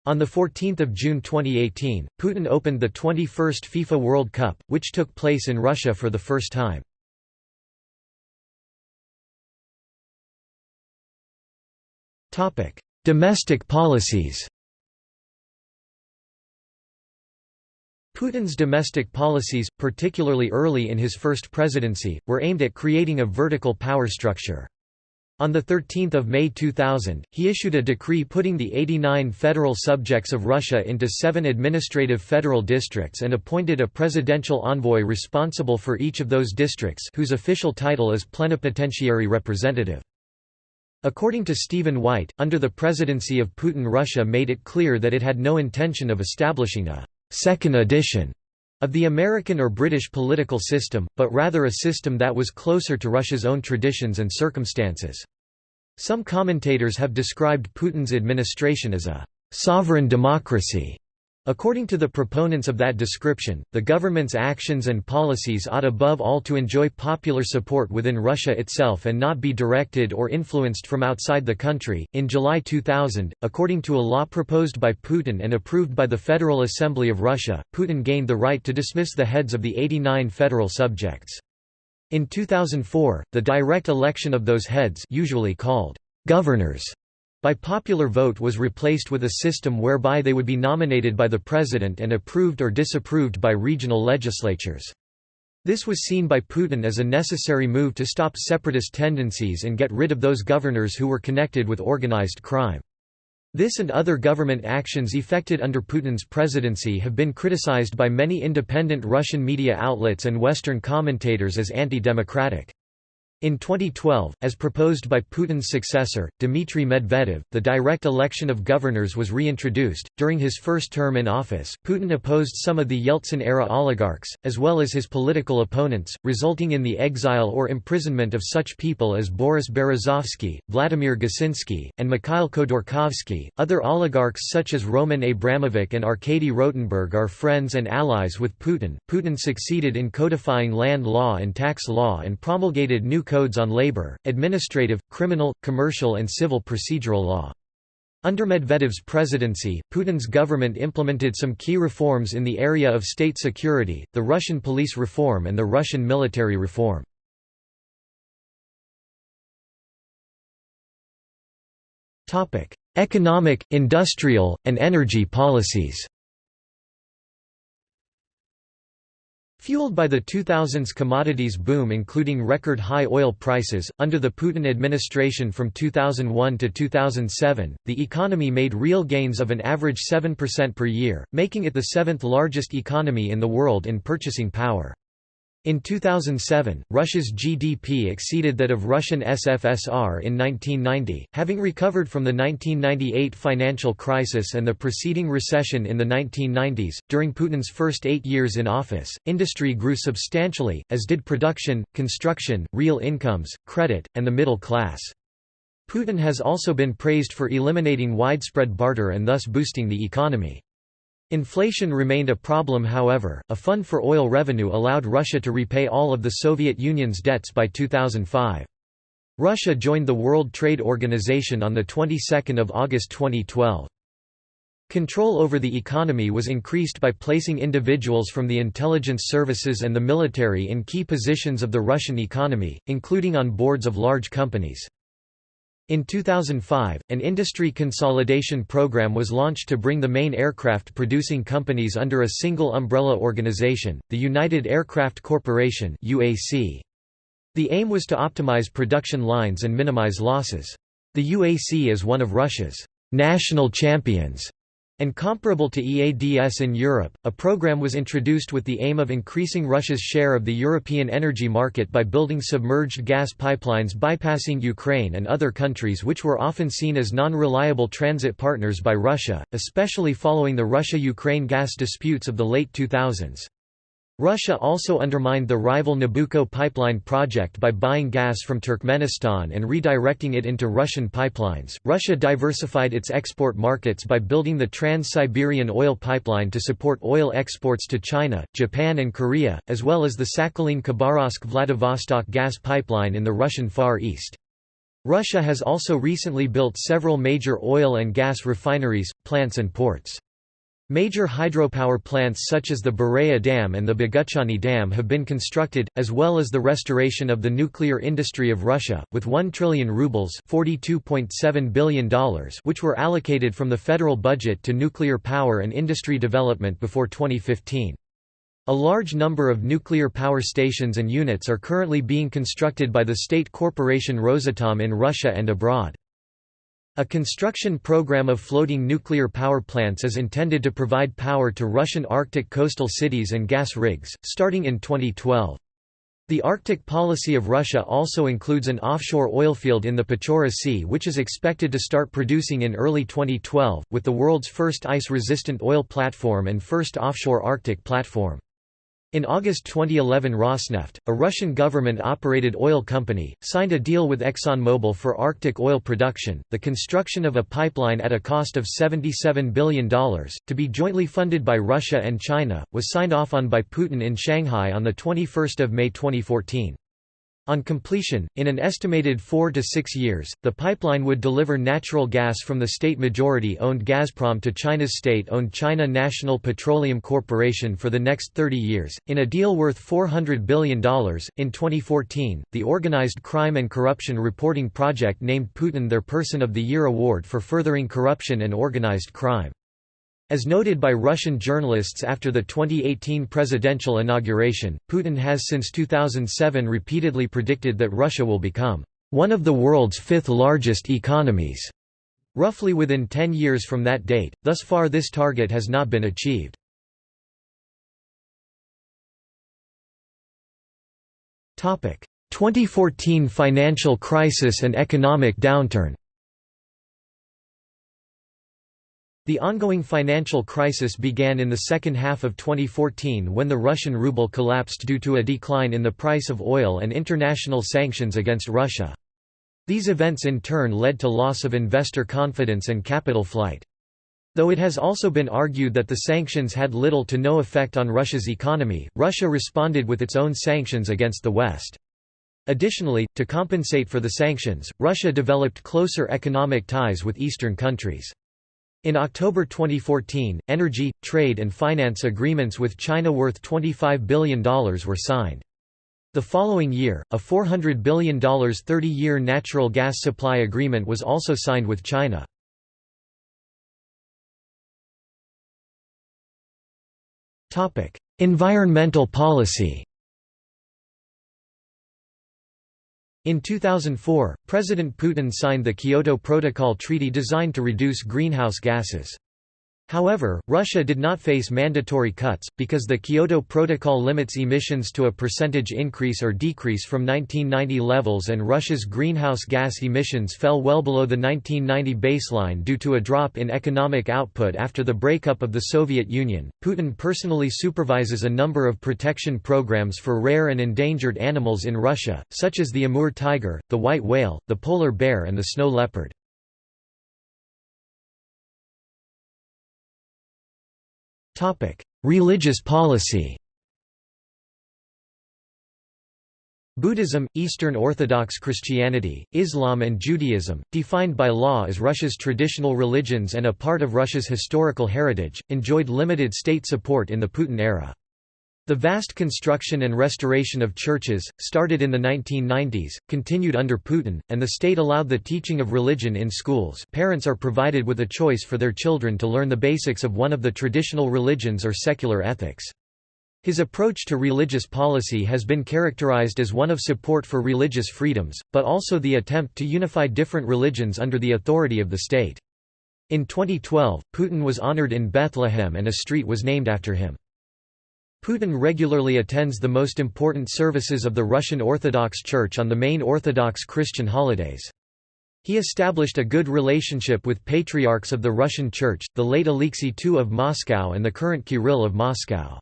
On 14 June 2018, Putin opened the 21st FIFA World Cup, which took place in Russia for the first time. Domestic policies. Putin's domestic policies, particularly early in his first presidency, were aimed at creating a vertical power structure. On 13 May 2000, he issued a decree putting the 89 federal subjects of Russia into 7 administrative federal districts and appointed a presidential envoy responsible for each of those districts, whose official title is plenipotentiary representative. According to Stephen White, under the presidency of Putin, Russia made it clear that it had no intention of establishing a second edition of the American or British political system, but rather a system that was closer to Russia's own traditions and circumstances. Some commentators have described Putin's administration as a sovereign democracy. According to the proponents of that description, the government's actions and policies ought above all to enjoy popular support within Russia itself and not be directed or influenced from outside the country. In July 2000, according to a law proposed by Putin and approved by the Federal Assembly of Russia, Putin gained the right to dismiss the heads of the 89 federal subjects. In 2004, the direct election of those heads, usually called governors, by popular vote was replaced with a system whereby they would be nominated by the president and approved or disapproved by regional legislatures. This was seen by Putin as a necessary move to stop separatist tendencies and get rid of those governors who were connected with organized crime. This and other government actions effected under Putin's presidency have been criticized by many independent Russian media outlets and Western commentators as anti-democratic. In 2012, as proposed by Putin's successor, Dmitry Medvedev, the direct election of governors was reintroduced. During his first term in office, Putin opposed some of the Yeltsin-era oligarchs, as well as his political opponents, resulting in the exile or imprisonment of such people as Boris Berezovsky, Vladimir Gasinski, and Mikhail Khodorkovsky. Other oligarchs such as Roman Abramovich and Arkady Rotenberg are friends and allies with Putin. Putin succeeded in codifying land law and tax law and promulgated new codes on labor, administrative, criminal, commercial and civil procedural law. Under Medvedev's presidency, Putin's government implemented some key reforms in the area of state security, the Russian police reform and the Russian military reform. Economic, industrial, and energy policies. Fueled by the 2000s commodities boom including record high oil prices, under the Putin administration from 2001 to 2007, the economy made real gains of an average 7% per year, making it the seventh largest economy in the world in purchasing power. In 2007, Russia's GDP exceeded that of Russian SFSR in 1990, having recovered from the 1998 financial crisis and the preceding recession in the 1990s. During Putin's first 8 years in office, industry grew substantially, as did production, construction, real incomes, credit, and the middle class. Putin has also been praised for eliminating widespread barter and thus boosting the economy. Inflation remained a problem however. A fund for oil revenue allowed Russia to repay all of the Soviet Union's debts by 2005. Russia joined the World Trade Organization on the 22nd of August 2012. Control over the economy was increased by placing individuals from the intelligence services and the military in key positions of the Russian economy, including on boards of large companies. In 2005, an industry consolidation program was launched to bring the main aircraft-producing companies under a single umbrella organization, the United Aircraft Corporation (UAC). The aim was to optimize production lines and minimize losses. The UAC is one of Russia's national champions and comparable to EADS in Europe. A program was introduced with the aim of increasing Russia's share of the European energy market by building submerged gas pipelines bypassing Ukraine and other countries which were often seen as non-reliable transit partners by Russia, especially following the Russia-Ukraine gas disputes of the late 2000s. Russia also undermined the rival Nabucco pipeline project by buying gas from Turkmenistan and redirecting it into Russian pipelines. Russia diversified its export markets by building the Trans-Siberian oil pipeline to support oil exports to China, Japan, and Korea, as well as the Sakhalin-Khabarovsk-Vladivostok gas pipeline in the Russian Far East. Russia has also recently built several major oil and gas refineries, plants, and ports. Major hydropower plants such as the Berea Dam and the Boguchany Dam have been constructed, as well as the restoration of the nuclear industry of Russia, with 1 trillion rubles $42.7 billion which were allocated from the federal budget to nuclear power and industry development before 2015. A large number of nuclear power stations and units are currently being constructed by the state corporation Rosatom in Russia and abroad. A construction program of floating nuclear power plants is intended to provide power to Russian Arctic coastal cities and gas rigs, starting in 2012. The Arctic policy of Russia also includes an offshore oil field in the Pechora Sea which is expected to start producing in early 2012, with the world's first ice-resistant oil platform and first offshore Arctic platform. In August 2011, Rosneft, a Russian government-operated oil company, signed a deal with ExxonMobil for Arctic oil production. The construction of a pipeline at a cost of $77 billion, to be jointly funded by Russia and China, was signed off on by Putin in Shanghai on 21 May 2014. On completion, in an estimated 4 to 6 years, the pipeline would deliver natural gas from the state majority-owned Gazprom to China's state-owned China National Petroleum Corporation for the next 30 years, in a deal worth $400 billion. In 2014, the Organized Crime and Corruption Reporting Project named Putin their Person of the Year award for furthering corruption and organized crime. As noted by Russian journalists after the 2018 presidential inauguration, Putin has since 2007 repeatedly predicted that Russia will become one of the world's fifth largest economies, roughly within 10 years from that date. Thus far this target has not been achieved. Topic: 2014 financial crisis and economic downturn. The ongoing financial crisis began in the second half of 2014 when the Russian ruble collapsed due to a decline in the price of oil and international sanctions against Russia. These events in turn led to loss of investor confidence and capital flight. Though it has also been argued that the sanctions had little to no effect on Russia's economy, Russia responded with its own sanctions against the West. Additionally, to compensate for the sanctions, Russia developed closer economic ties with Eastern countries. In October 2014, energy, trade and finance agreements with China worth $25 billion were signed. The following year, a $400 billion 30-year natural gas supply agreement was also signed with China. Environmental policy. In 2004, President Putin signed the Kyoto Protocol treaty designed to reduce greenhouse gases. However, Russia did not face mandatory cuts, because the Kyoto Protocol limits emissions to a percentage increase or decrease from 1990 levels, and Russia's greenhouse gas emissions fell well below the 1990 baseline due to a drop in economic output after the breakup of the Soviet Union. Putin personally supervises a number of protection programs for rare and endangered animals in Russia, such as the Amur tiger, the white whale, the polar bear, and the snow leopard. Religious policy. Buddhism, Eastern Orthodox Christianity, Islam and Judaism, defined by law as Russia's traditional religions and a part of Russia's historical heritage, enjoyed limited state support in the Putin era. The vast construction and restoration of churches, started in the 1990s, continued under Putin, and the state allowed the teaching of religion in schools. Parents are provided with a choice for their children to learn the basics of one of the traditional religions or secular ethics. His approach to religious policy has been characterized as one of support for religious freedoms, but also the attempt to unify different religions under the authority of the state. In 2012, Putin was honored in Bethlehem and a street was named after him. Putin regularly attends the most important services of the Russian Orthodox Church on the main Orthodox Christian holidays. He established a good relationship with patriarchs of the Russian Church, the late Alexei II of Moscow and the current Kirill of Moscow.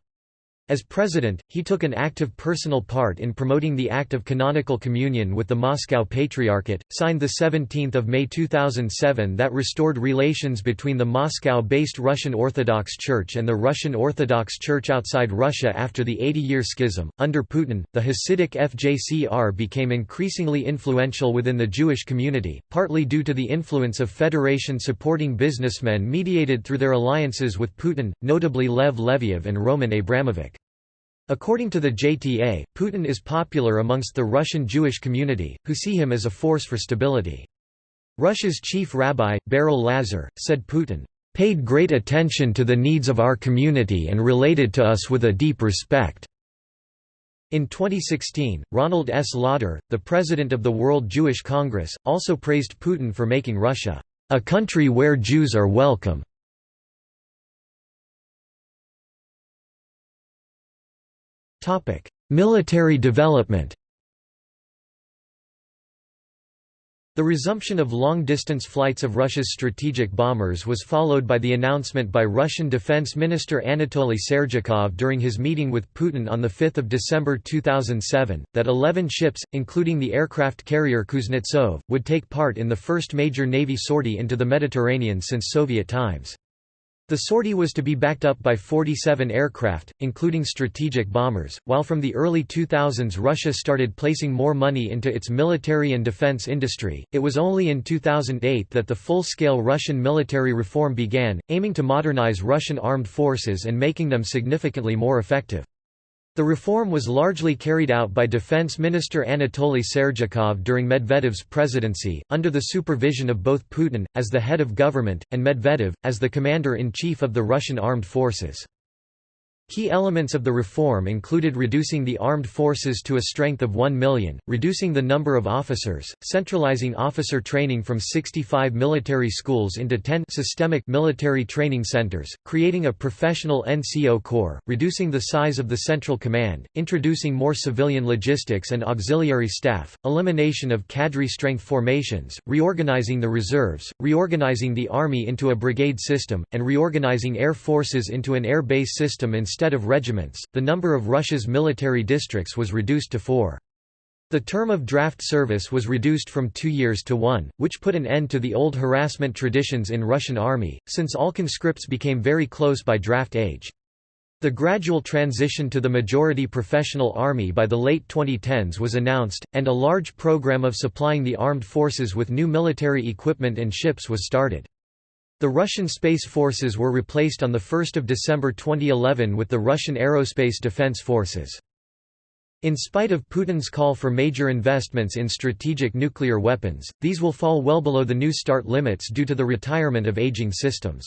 As president, he took an active personal part in promoting the act of canonical communion with the Moscow Patriarchate, signed 17 May 2007, that restored relations between the Moscow-based Russian Orthodox Church and the Russian Orthodox Church outside Russia after the 80-year schism. Under Putin, the Hasidic FJCR became increasingly influential within the Jewish community, partly due to the influence of Federation-supporting businessmen mediated through their alliances with Putin, notably Lev Leviev and Roman Abramovich. According to the JTA, Putin is popular amongst the Russian Jewish community, who see him as a force for stability. Russia's chief rabbi, Beryl Lazar, said Putin paid great attention to the needs of our community and related to us with a deep respect. In 2016, Ronald S. Lauder, the president of the World Jewish Congress, also praised Putin for making Russia a country where Jews are welcome. Military development. The resumption of long-distance flights of Russia's strategic bombers was followed by the announcement by Russian Defense Minister Anatoly Sergeyakov during his meeting with Putin on 5 December 2007, that 11 ships, including the aircraft carrier Kuznetsov, would take part in the first major Navy sortie into the Mediterranean since Soviet times. The sortie was to be backed up by 47 aircraft, including strategic bombers. While from the early 2000s Russia started placing more money into its military and defense industry, it was only in 2008 that the full-scale Russian military reform began, aiming to modernize Russian armed forces and making them significantly more effective. The reform was largely carried out by Defense Minister Anatoly Sergeyakov during Medvedev's presidency, under the supervision of both Putin, as the head of government, and Medvedev, as the commander-in-chief of the Russian armed forces. Key elements of the reform included reducing the armed forces to a strength of 1 million, reducing the number of officers, centralizing officer training from 65 military schools into 10 systemic military training centers, creating a professional NCO corps, reducing the size of the central command, introducing more civilian logistics and auxiliary staff, elimination of cadre strength formations, reorganizing the reserves, reorganizing the army into a brigade system, and reorganizing air forces into an air base system instead of regiments. The number of Russia's military districts was reduced to 4. The term of draft service was reduced from 2 years to 1, which put an end to the old harassment traditions in Russian army, since all conscripts became very close by draft age. The gradual transition to the majority professional army by the late 2010s was announced, and a large program of supplying the armed forces with new military equipment and ships was started. The Russian Space Forces were replaced on 1 December 2011 with the Russian Aerospace Defense Forces. In spite of Putin's call for major investments in strategic nuclear weapons, these will fall well below the New START limits due to the retirement of aging systems.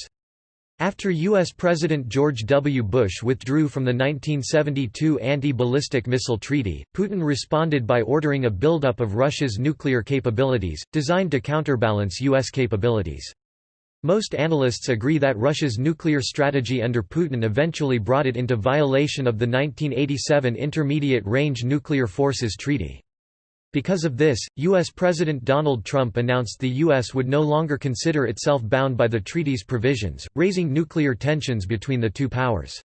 After U.S. President George W. Bush withdrew from the 1972 Anti-Ballistic Missile Treaty, Putin responded by ordering a buildup of Russia's nuclear capabilities, designed to counterbalance U.S. capabilities. Most analysts agree that Russia's nuclear strategy under Putin eventually brought it into violation of the 1987 Intermediate Range Nuclear Forces Treaty. Because of this, U.S. President Donald Trump announced the U.S. would no longer consider itself bound by the treaty's provisions, raising nuclear tensions between the two powers.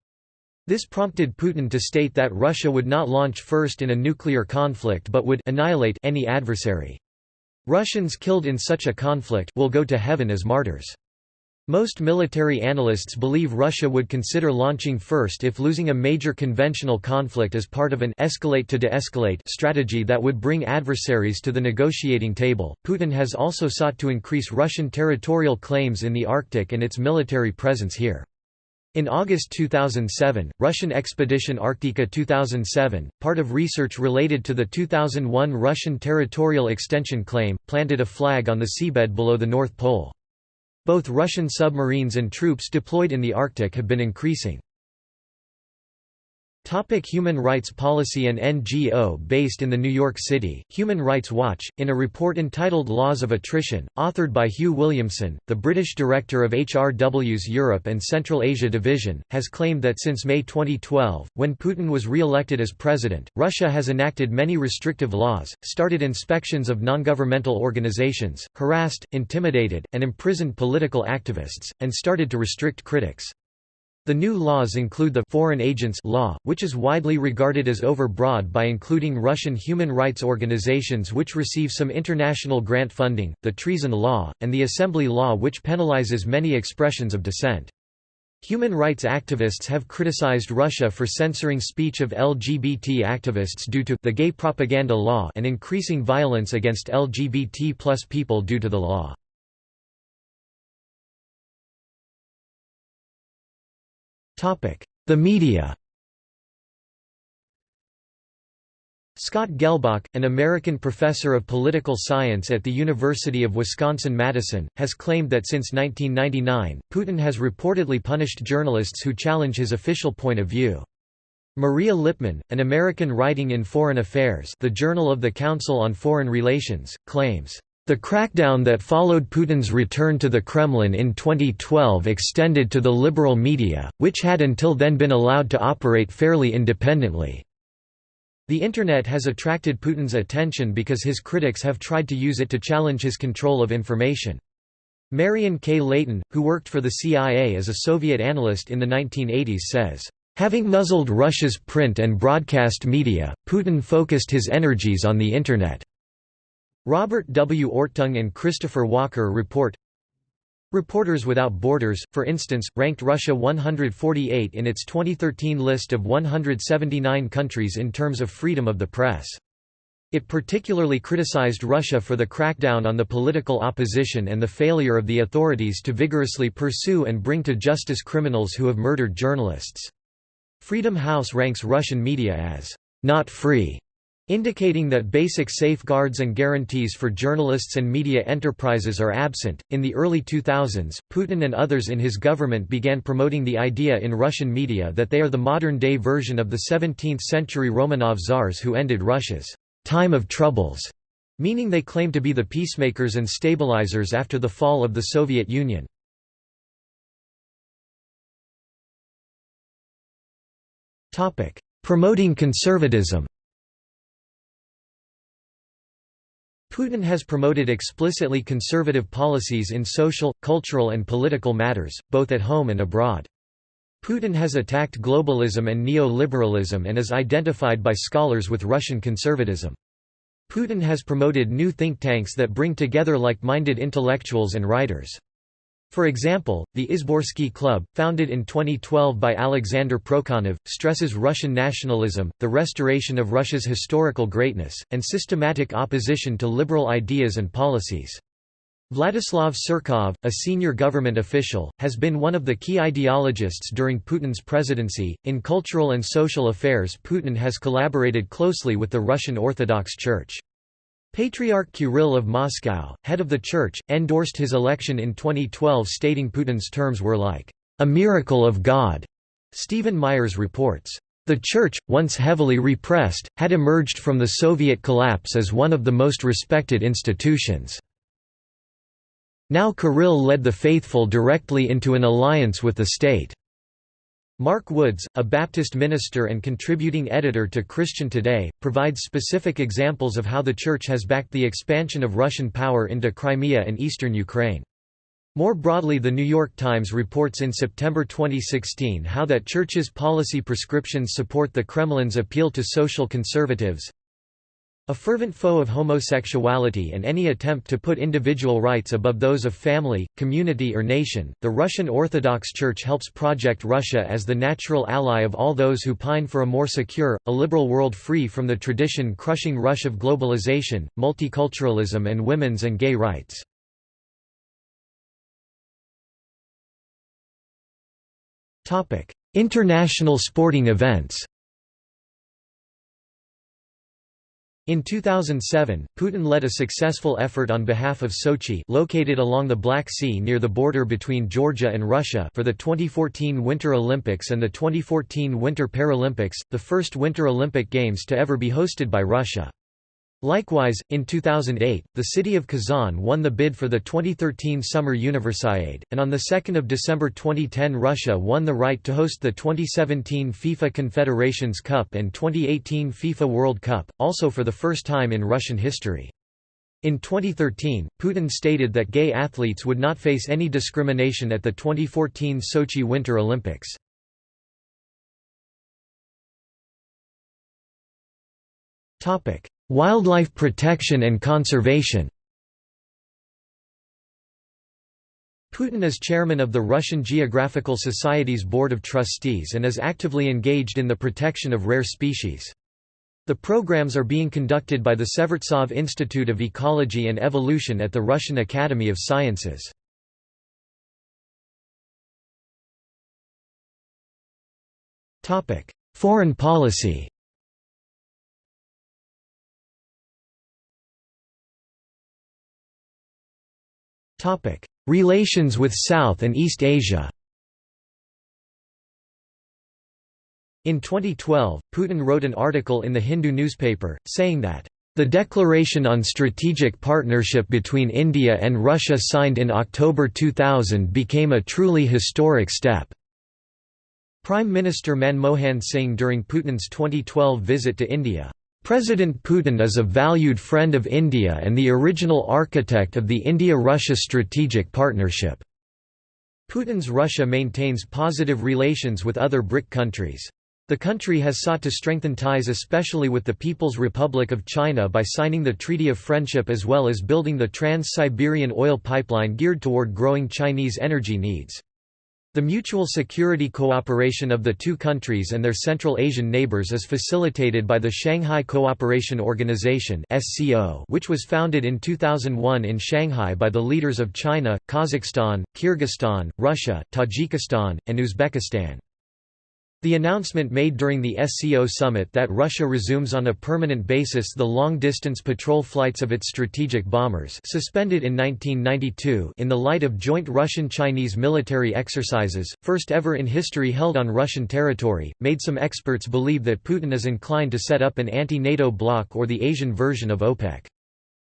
This prompted Putin to state that Russia would not launch first in a nuclear conflict but would annihilate any adversary. Russians killed in such a conflict will go to heaven as martyrs. Most military analysts believe Russia would consider launching first if losing a major conventional conflict as part of an escalate to de-escalate strategy that would bring adversaries to the negotiating table. Putin has also sought to increase Russian territorial claims in the Arctic and its military presence here. In August 2007, Russian Expedition Arctica 2007, part of research related to the 2001 Russian territorial extension claim, planted a flag on the seabed below the North Pole. Both Russian submarines and troops deployed in the Arctic have been increasing. Human rights policy and NGO based in the New York City, Human Rights Watch, in a report entitled Laws of Attrition, authored by Hugh Williamson, the British director of HRW's Europe and Central Asia Division, has claimed that since May 2012, when Putin was re-elected as president, Russia has enacted many restrictive laws, started inspections of non-governmental organizations, harassed, intimidated, and imprisoned political activists, and started to restrict critics. The new laws include the Foreign Agents Law, which is widely regarded as overbroad by including Russian human rights organizations which receive some international grant funding, the Treason Law, and the Assembly Law which penalizes many expressions of dissent. Human rights activists have criticized Russia for censoring speech of LGBT activists due to the Gay Propaganda Law and increasing violence against LGBT+ people due to the law. The media. Scott Gelbach, an American professor of political science at the University of Wisconsin-Madison, has claimed that since 1999, Putin has reportedly punished journalists who challenge his official point of view. Maria Lipman, an American writing in Foreign Affairs, the Journal of the Council on Foreign Relations, claims, "The crackdown that followed Putin's return to the Kremlin in 2012 extended to the liberal media, which had until then been allowed to operate fairly independently." The Internet has attracted Putin's attention because his critics have tried to use it to challenge his control of information. Marion K. Leighton, who worked for the CIA as a Soviet analyst in the 1980s, says, "Having nuzzled Russia's print and broadcast media, Putin focused his energies on the Internet." Robert W. Ortung and Christopher Walker report, Reporters Without Borders, for instance, ranked Russia 148 in its 2013 list of 179 countries in terms of freedom of the press. It particularly criticized Russia for the crackdown on the political opposition and the failure of the authorities to vigorously pursue and bring to justice criminals who have murdered journalists. Freedom House ranks Russian media as not free, indicating that basic safeguards and guarantees for journalists and media enterprises are absent. In the early 2000s, Putin and others in his government began promoting the idea in Russian media that they are the modern-day version of the 17th-century Romanov czars who ended Russia's time of troubles, meaning they claim to be the peacemakers and stabilizers after the fall of the Soviet Union. Promoting conservatism. Putin has promoted explicitly conservative policies in social, cultural and political matters, both at home and abroad. Putin has attacked globalism and neoliberalism and is identified by scholars with Russian conservatism. Putin has promoted new think tanks that bring together like-minded intellectuals and writers. For example, the Izborsky Club, founded in 2012 by Alexander Prokhanov, stresses Russian nationalism, the restoration of Russia's historical greatness, and systematic opposition to liberal ideas and policies. Vladislav Surkov, a senior government official, has been one of the key ideologists during Putin's presidency. In cultural and social affairs, Putin has collaborated closely with the Russian Orthodox Church. Patriarch Kirill of Moscow, head of the church, endorsed his election in 2012, stating Putin's terms were like a miracle of God. Stephen Myers reports, "The church, once heavily repressed, had emerged from the Soviet collapse as one of the most respected institutions. Now Kirill led the faithful directly into an alliance with the state." Mark Woods, a Baptist minister and contributing editor to Christian Today, provides specific examples of how the church has backed the expansion of Russian power into Crimea and eastern Ukraine. More broadly, The New York Times reports in September 2016 how that church's policy prescriptions support the Kremlin's appeal to social conservatives. A fervent foe of homosexuality and any attempt to put individual rights above those of family, community or nation, the Russian Orthodox Church helps project Russia as the natural ally of all those who pine for a more secure, a liberal world free from the tradition-crushing rush of globalization, multiculturalism and women's and gay rights. International sporting events. In 2007, Putin led a successful effort on behalf of Sochi, located along the Black Sea near the border between Georgia and Russia, for the 2014 Winter Olympics and the 2014 Winter Paralympics, the first Winter Olympic Games to ever be hosted by Russia. Likewise, in 2008, the city of Kazan won the bid for the 2013 Summer Universiade, and on 2 December 2010 Russia won the right to host the 2017 FIFA Confederations Cup and 2018 FIFA World Cup, also for the first time in Russian history. In 2013, Putin stated that gay athletes would not face any discrimination at the 2014 Sochi Winter Olympics. Wildlife protection and conservation. Putin is chairman of the Russian Geographical Society's Board of Trustees and is actively engaged in the protection of rare species. The programs are being conducted by the Severtsov Institute of Ecology and Evolution at the Russian Academy of Sciences. Foreign policy. Relations with South and East Asia. In 2012, Putin wrote an article in the Hindu newspaper, saying that, "The declaration on strategic partnership between India and Russia signed in October 2000 became a truly historic step." Prime Minister Manmohan Singh during Putin's 2012 visit to India. President Putin is a valued friend of India and the original architect of the India-Russia strategic partnership. Putin's Russia maintains positive relations with other BRIC countries. The country has sought to strengthen ties especially with the People's Republic of China by signing the Treaty of Friendship as well as building the Trans-Siberian oil pipeline geared toward growing Chinese energy needs. The mutual security cooperation of the two countries and their Central Asian neighbors is facilitated by the Shanghai Cooperation Organization (SCO), which was founded in 2001 in Shanghai by the leaders of China, Kazakhstan, Kyrgyzstan, Russia, Tajikistan, and Uzbekistan. The announcement made during the SCO summit that Russia resumes on a permanent basis the long-distance patrol flights of its strategic bombers suspended in 1992 in the light of joint Russian-Chinese military exercises, first ever in history held on Russian territory, made some experts believe that Putin is inclined to set up an anti-NATO bloc or the Asian version of OPEC.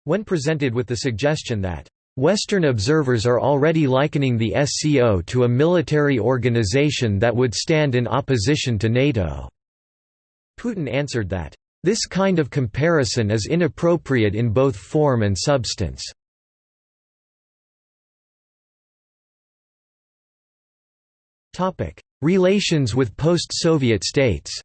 When presented with the suggestion that Western observers are already likening the SCO to a military organization that would stand in opposition to NATO, Putin answered that, "This kind of comparison is inappropriate in both form and substance." Relations with post-Soviet states.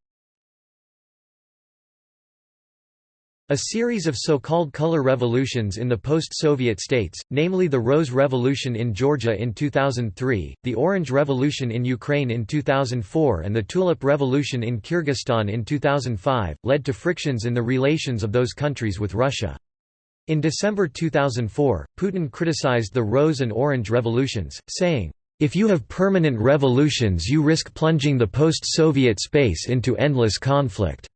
A series of so-called color revolutions in the post-Soviet states, namely the Rose Revolution in Georgia in 2003, the Orange Revolution in Ukraine in 2004 and the Tulip Revolution in Kyrgyzstan in 2005, led to frictions in the relations of those countries with Russia. In December 2004, Putin criticized the Rose and Orange revolutions, saying, "If you have permanent revolutions you risk plunging the post-Soviet space into endless conflict."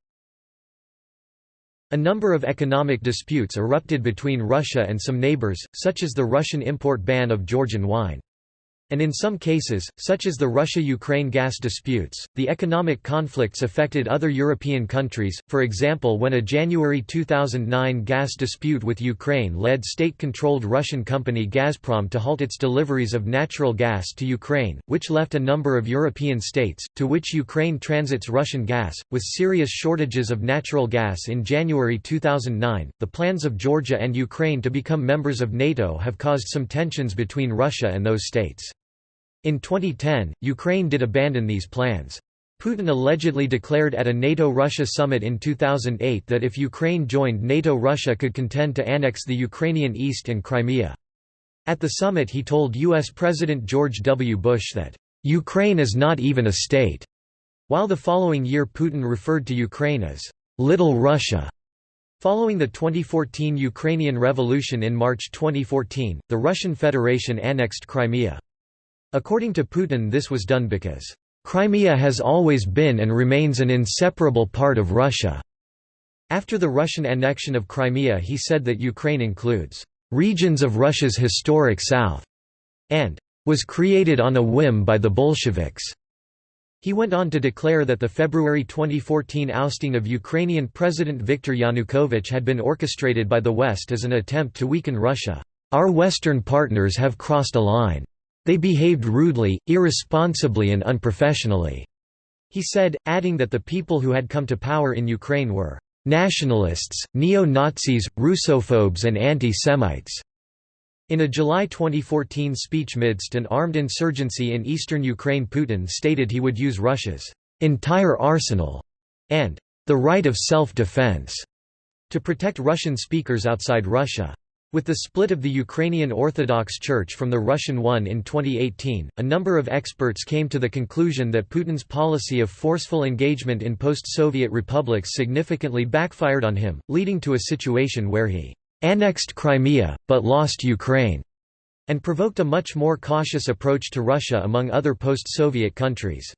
A number of economic disputes erupted between Russia and some neighbors, such as the Russian import ban of Georgian wine. And in some cases, such as the Russia-Ukraine gas disputes, the economic conflicts affected other European countries, for example when a January 2009 gas dispute with Ukraine led state-controlled Russian company Gazprom to halt its deliveries of natural gas to Ukraine, which left a number of European states, to which Ukraine transits Russian gas, with serious shortages of natural gas in January 2009. The plans of Georgia and Ukraine to become members of NATO have caused some tensions between Russia and those states. In 2010, Ukraine did abandon these plans. Putin allegedly declared at a NATO-Russia summit in 2008 that if Ukraine joined NATO, Russia could contend to annex the Ukrainian East and Crimea. At the summit he told U.S. President George W. Bush that, "Ukraine is not even a state," while the following year Putin referred to Ukraine as, "Little Russia." Following the 2014 Ukrainian Revolution in March 2014, the Russian Federation annexed Crimea. According to Putin, this was done because, "Crimea has always been and remains an inseparable part of Russia." After the Russian annexion of Crimea he said that Ukraine includes, "regions of Russia's historic south," and "was created on a whim by the Bolsheviks." He went on to declare that the February 2014 ousting of Ukrainian President Viktor Yanukovych had been orchestrated by the West as an attempt to weaken Russia. "Our Western partners have crossed a line. They behaved rudely, irresponsibly and unprofessionally," he said, adding that the people who had come to power in Ukraine were "nationalists, neo-Nazis, Russophobes and anti-Semites." In a July 2014 speech midst an armed insurgency in eastern Ukraine, Putin stated he would use Russia's "entire arsenal" and "the right of self-defense" to protect Russian speakers outside Russia. With the split of the Ukrainian Orthodox Church from the Russian one in 2018, a number of experts came to the conclusion that Putin's policy of forceful engagement in post-Soviet republics significantly backfired on him, leading to a situation where he annexed Crimea, but lost Ukraine, and provoked a much more cautious approach to Russia among other post-Soviet countries.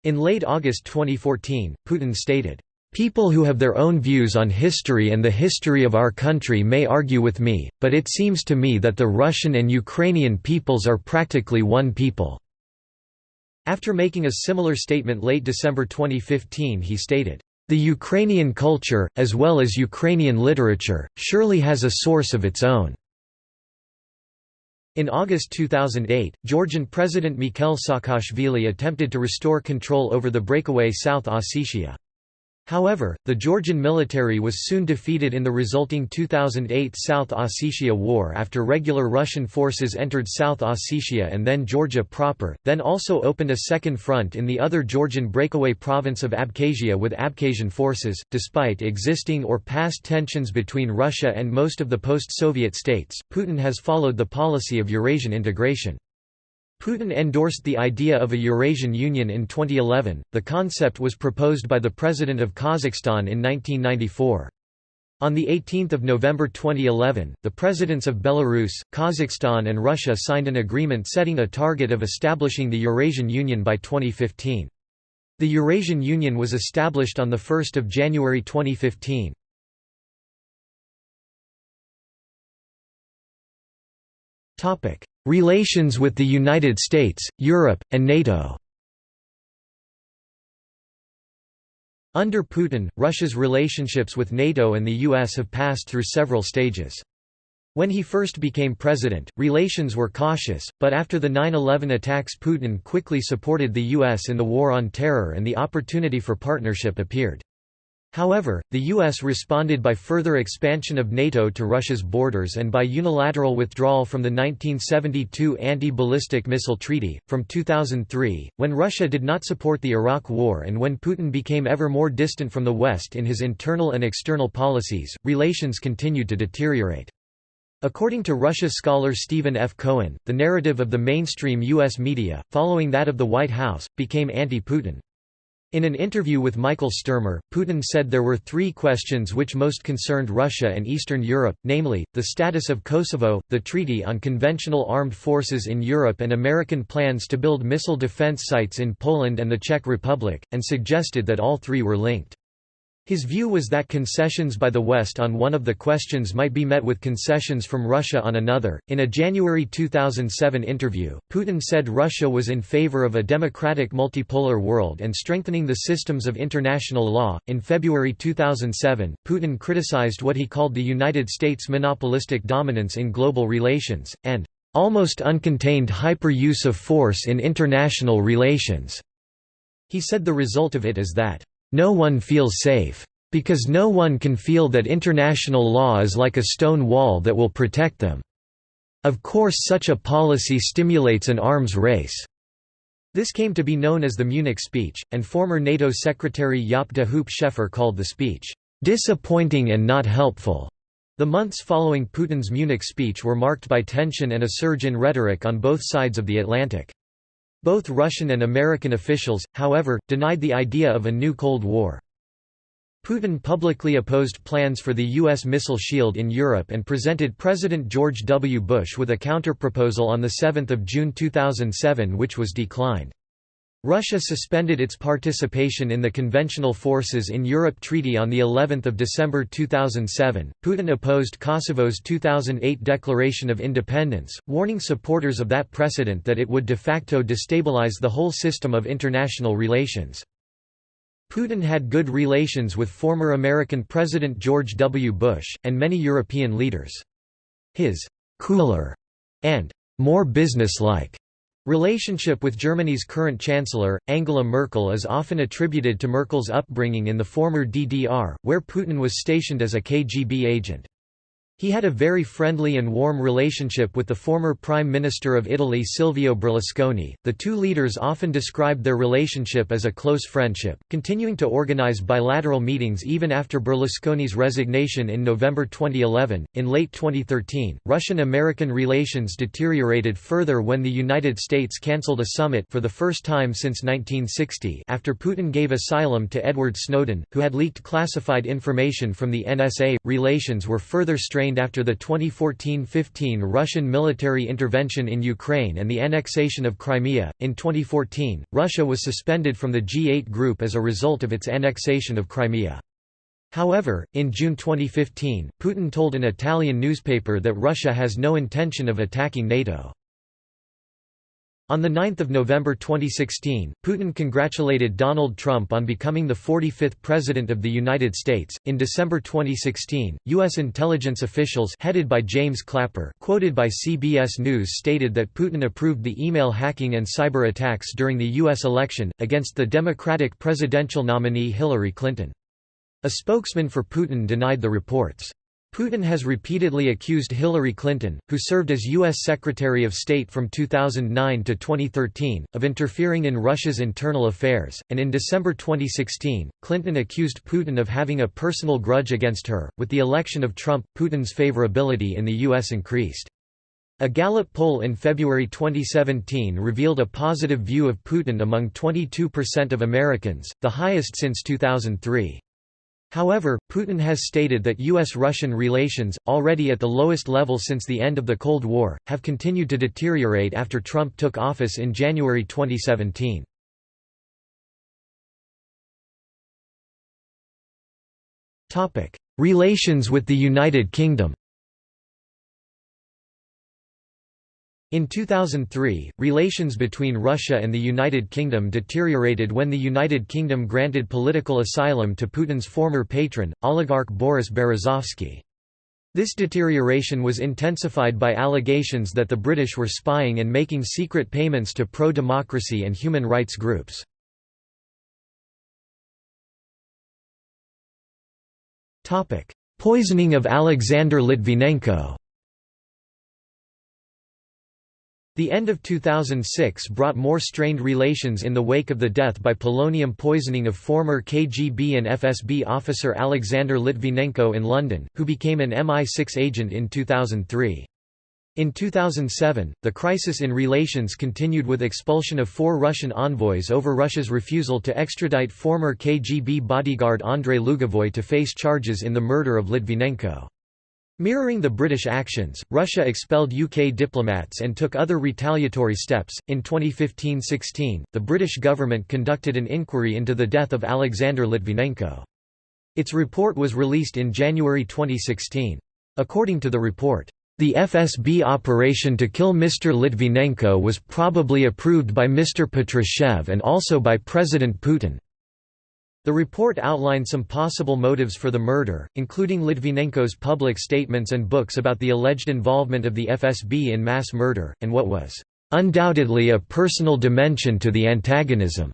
In late August 2014, Putin stated, "People who have their own views on history and the history of our country may argue with me, but it seems to me that the Russian and Ukrainian peoples are practically one people." After making a similar statement late December 2015 he stated, "The Ukrainian culture, as well as Ukrainian literature, surely has a source of its own." In August 2008, Georgian President Mikhail Saakashvili attempted to restore control over the breakaway South Ossetia. However, the Georgian military was soon defeated in the resulting 2008 South Ossetia War after regular Russian forces entered South Ossetia and then Georgia proper, then also opened a second front in the other Georgian breakaway province of Abkhazia with Abkhazian forces. Despite existing or past tensions between Russia and most of the post-Soviet states, Putin has followed the policy of Eurasian integration. Putin endorsed the idea of a Eurasian Union in 2011. The concept was proposed by the President of Kazakhstan in 1994. On 18 November 2011, the presidents of Belarus, Kazakhstan and Russia signed an agreement setting a target of establishing the Eurasian Union by 2015. The Eurasian Union was established on 1 January 2015. Relations with the United States, Europe, and NATO. Under Putin, Russia's relationships with NATO and the US have passed through several stages. When he first became president, relations were cautious, but after the 9/11 attacks Putin quickly supported the US in the war on terror and the opportunity for partnership appeared. However, the US responded by further expansion of NATO to Russia's borders and by unilateral withdrawal from the 1972 Anti-Ballistic Missile Treaty. From 2003, when Russia did not support the Iraq War and when Putin became ever more distant from the West in his internal and external policies, relations continued to deteriorate. According to Russia scholar Stephen F. Cohen, the narrative of the mainstream U.S. media, following that of the White House, became anti-Putin. In an interview with Michael Sturmer, Putin said there were three questions which most concerned Russia and Eastern Europe, namely, the status of Kosovo, the Treaty on Conventional Armed Forces in Europe and American plans to build missile defense sites in Poland and the Czech Republic, and suggested that all three were linked. His view was that concessions by the West on one of the questions might be met with concessions from Russia on another. In a January 2007 interview, Putin said Russia was in favor of a democratic multipolar world and strengthening the systems of international law. In February 2007, Putin criticized what he called the United States' monopolistic dominance in global relations, and almost uncontained hyper-use of force in international relations. He said the result of it is that no one feels safe. Because no one can feel that international law is like a stone wall that will protect them. Of course such a policy stimulates an arms race." This came to be known as the Munich speech, and former NATO Secretary Jaap de Hoop Scheffer called the speech, "disappointing and not helpful." The months following Putin's Munich speech were marked by tension and a surge in rhetoric on both sides of the Atlantic. Both Russian and American officials, however, denied the idea of a new Cold War. Putin publicly opposed plans for the U.S. missile shield in Europe and presented President George W. Bush with a counterproposal on 7 June 2007 which was declined. Russia suspended its participation in the Conventional Forces in Europe Treaty on the 11th of December 2007. Putin opposed Kosovo's 2008 declaration of independence, warning supporters of that precedent that it would de facto destabilize the whole system of international relations. Putin had good relations with former American President George W. Bush, and many European leaders. His «cooler» and «more businesslike» relationship with Germany's current Chancellor, Angela Merkel is often attributed to Merkel's upbringing in the former DDR, where Putin was stationed as a KGB agent. He had a very friendly and warm relationship with the former Prime Minister of Italy Silvio Berlusconi. The two leaders often described their relationship as a close friendship, continuing to organize bilateral meetings even after Berlusconi's resignation in November 2011. In late 2013, Russian-American relations deteriorated further when the United States canceled a summit for the first time since 1960 after Putin gave asylum to Edward Snowden, who had leaked classified information from the NSA. Relations were further strained after the 2014-15 Russian military intervention in Ukraine and the annexation of Crimea. In 2014, Russia was suspended from the G8 group as a result of its annexation of Crimea. However, in June 2015, Putin told an Italian newspaper that Russia has no intention of attacking NATO. On 9 November 2016, Putin congratulated Donald Trump on becoming the 45th President of the United States. In December 2016, U.S. intelligence officials headed by James Clapper, quoted by CBS News, stated that Putin approved the email hacking and cyber attacks during the U.S. election, against the Democratic presidential nominee Hillary Clinton. A spokesman for Putin denied the reports. Putin has repeatedly accused Hillary Clinton, who served as U.S. Secretary of State from 2009 to 2013, of interfering in Russia's internal affairs, and in December 2016, Clinton accused Putin of having a personal grudge against her. With the election of Trump, Putin's favorability in the U.S. increased. A Gallup poll in February 2017 revealed a positive view of Putin among 22% of Americans, the highest since 2003. However, Putin has stated that U.S.-Russian relations, already at the lowest level since the end of the Cold War, have continued to deteriorate after Trump took office in January 2017. Relations with the United Kingdom. In 2003, relations between Russia and the United Kingdom deteriorated when the United Kingdom granted political asylum to Putin's former patron, oligarch Boris Berezovsky. This deterioration was intensified by allegations that the British were spying and making secret payments to pro-democracy and human rights groups. Poisoning of Alexander Litvinenko. The end of 2006 brought more strained relations in the wake of the death by polonium poisoning of former KGB and FSB officer Alexander Litvinenko in London, who became an MI6 agent in 2003. In 2007, the crisis in relations continued with expulsion of 4 Russian envoys over Russia's refusal to extradite former KGB bodyguard Andrei Lugovoy to face charges in the murder of Litvinenko. Mirroring the British actions, Russia expelled UK diplomats and took other retaliatory steps. In 2015-16, the British government conducted an inquiry into the death of Alexander Litvinenko. Its report was released in January 2016. According to the report, the FSB operation to kill Mr. Litvinenko was probably approved by Mr. Patrushev and also by President Putin. The report outlined some possible motives for the murder, including Litvinenko's public statements and books about the alleged involvement of the FSB in mass murder, and what was undoubtedly a personal dimension to the antagonism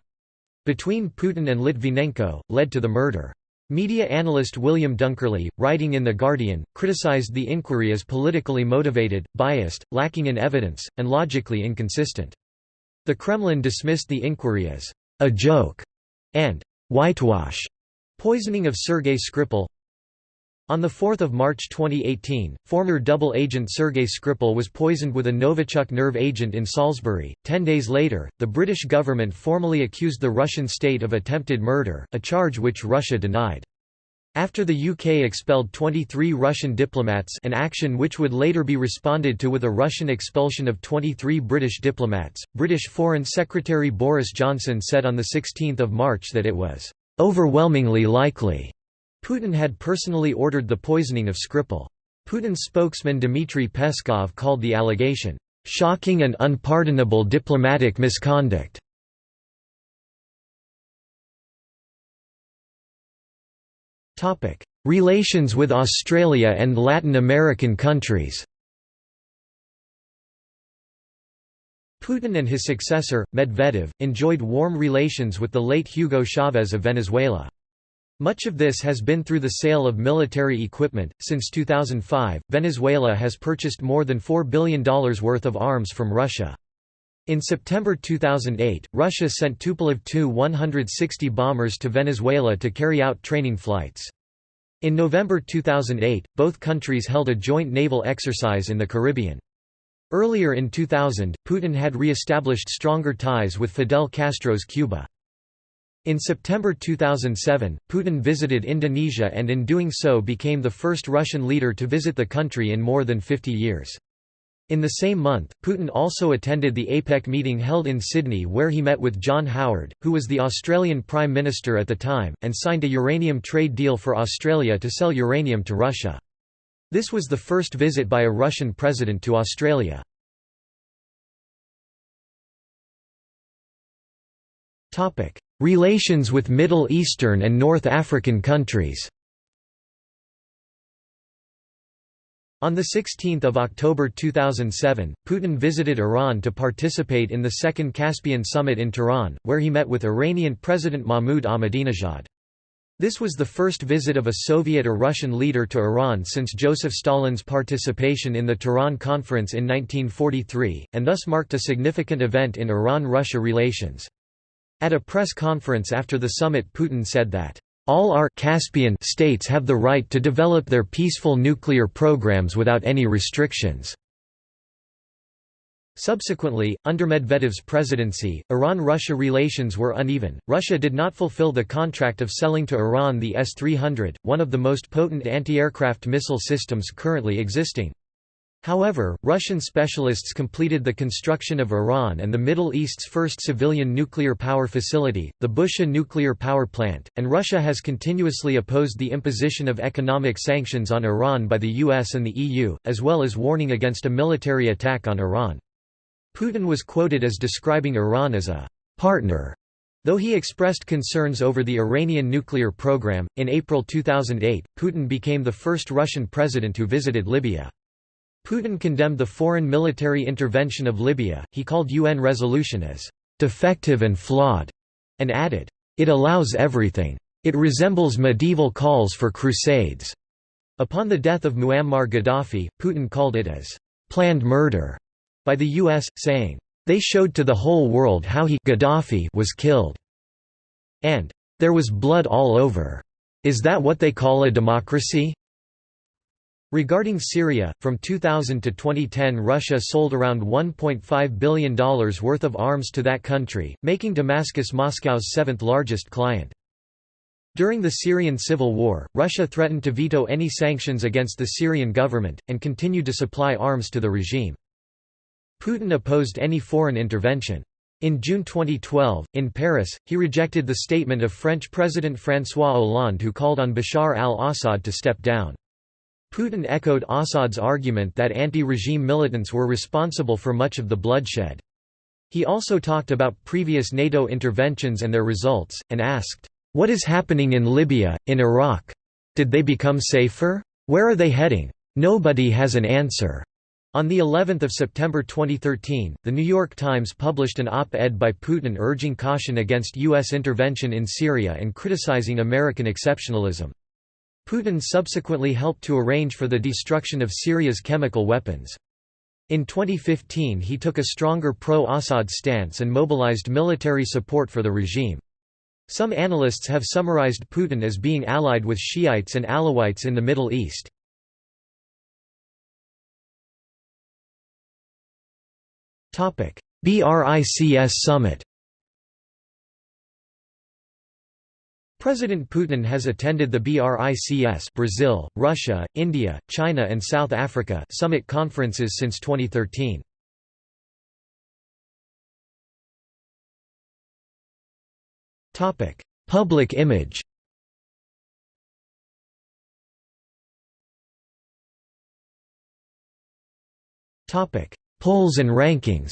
between Putin and Litvinenko, led to the murder. Media analyst William Dunkerley, writing in The Guardian, criticized the inquiry as politically motivated, biased, lacking in evidence, and logically inconsistent. The Kremlin dismissed the inquiry as a joke and whitewash poisoning of Sergei Skripal. On 4 March 2018, former double agent Sergei Skripal was poisoned with a Novichok nerve agent in Salisbury. 10 days later, the British government formally accused the Russian state of attempted murder, a charge which Russia denied. After the UK expelled 23 Russian diplomats, an action which would later be responded to with a Russian expulsion of 23 British diplomats, British Foreign Secretary Boris Johnson said on 16 March that it was overwhelmingly likely Putin had personally ordered the poisoning of Skripal. Putin's spokesman Dmitry Peskov called the allegation, "shocking and unpardonable diplomatic misconduct." Relations with Australia and Latin American countries. Putin and his successor, Medvedev, enjoyed warm relations with the late Hugo Chavez of Venezuela. Much of this has been through the sale of military equipment. Since 2005, Venezuela has purchased more than $4 billion worth of arms from Russia. In September 2008, Russia sent Tupolev Tu-160 bombers to Venezuela to carry out training flights. In November 2008, both countries held a joint naval exercise in the Caribbean. Earlier in 2000, Putin had re-established stronger ties with Fidel Castro's Cuba. In September 2007, Putin visited Indonesia and in doing so became the first Russian leader to visit the country in more than 50 years. In the same month, Putin also attended the APEC meeting held in Sydney where he met with John Howard, who was the Australian Prime Minister at the time, and signed a uranium trade deal for Australia to sell uranium to Russia. This was the first visit by a Russian president to Australia. Relations with Middle Eastern and North African countries. On 16 October 2007, Putin visited Iran to participate in the Second Caspian Summit in Tehran, where he met with Iranian President Mahmoud Ahmadinejad. This was the first visit of a Soviet or Russian leader to Iran since Joseph Stalin's participation in the Tehran Conference in 1943, and thus marked a significant event in Iran-Russia relations. At a press conference after the summit, Putin said that, "All our Caspian states have the right to develop their peaceful nuclear programs without any restrictions." Subsequently, under Medvedev's presidency, Iran-Russia relations were uneven. Russia did not fulfill the contract of selling to Iran the S-300, one of the most potent anti-aircraft missile systems currently existing. However, Russian specialists completed the construction of Iran and the Middle East's first civilian nuclear power facility, the Bushehr nuclear power plant, and Russia has continuously opposed the imposition of economic sanctions on Iran by the US and the EU, as well as warning against a military attack on Iran. Putin was quoted as describing Iran as a partner, though he expressed concerns over the Iranian nuclear program. In April 2008, Putin became the first Russian president who visited Libya. Putin condemned the foreign military intervention of Libya. He called UN resolution as defective and flawed, and added, "It allows everything. It resembles medieval calls for crusades." Upon the death of Muammar Gaddafi, Putin called it as planned murder by the US, saying, "They showed to the whole world how Gaddafi was killed. And there was blood all over. Is that what they call a democracy?" Regarding Syria, from 2000 to 2010 Russia sold around $1.5 billion worth of arms to that country, making Damascus Moscow's seventh largest client. During the Syrian civil war, Russia threatened to veto any sanctions against the Syrian government, and continued to supply arms to the regime. Putin opposed any foreign intervention. In June 2012, in Paris, he rejected the statement of French President François Hollande who called on Bashar al-Assad to step down. Putin echoed Assad's argument that anti-regime militants were responsible for much of the bloodshed. He also talked about previous NATO interventions and their results, and asked, "What is happening in Libya, in Iraq? Did they become safer? Where are they heading? Nobody has an answer." On the 11th of September 2013, The New York Times published an op-ed by Putin urging caution against U.S. intervention in Syria and criticizing American exceptionalism. Putin subsequently helped to arrange for the destruction of Syria's chemical weapons. In 2015 he took a stronger pro-Assad stance and mobilized military support for the regime. Some analysts have summarized Putin as being allied with Shiites and Alawites in the Middle East. BRICS summit. President Putin has attended the BRICS Brazil, Russia, India, China and South Africa summit conferences since 2013. Public image. Polls and rankings.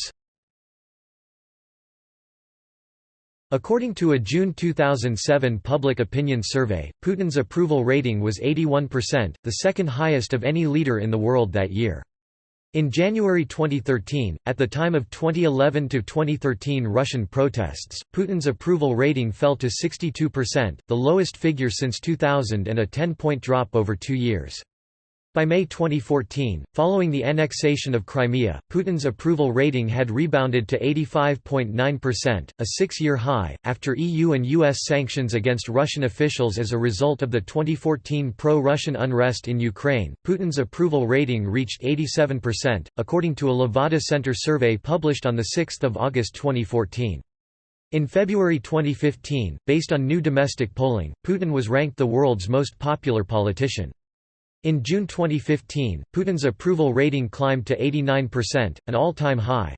According to a June 2007 public opinion survey, Putin's approval rating was 81%, the second highest of any leader in the world that year. In January 2013, at the time of 2011 to 2013 Russian protests, Putin's approval rating fell to 62%, the lowest figure since 2000 and a 10-point drop over 2 years. By May 2014, following the annexation of Crimea, Putin's approval rating had rebounded to 85.9%, a 6-year high, after EU and US sanctions against Russian officials as a result of the 2014 pro-Russian unrest in Ukraine. Putin's approval rating reached 87%, according to a Levada Center survey published on 6 August 2014. In February 2015, based on new domestic polling, Putin was ranked the world's most popular politician. In June 2015, Putin's approval rating climbed to 89%, an all-time high.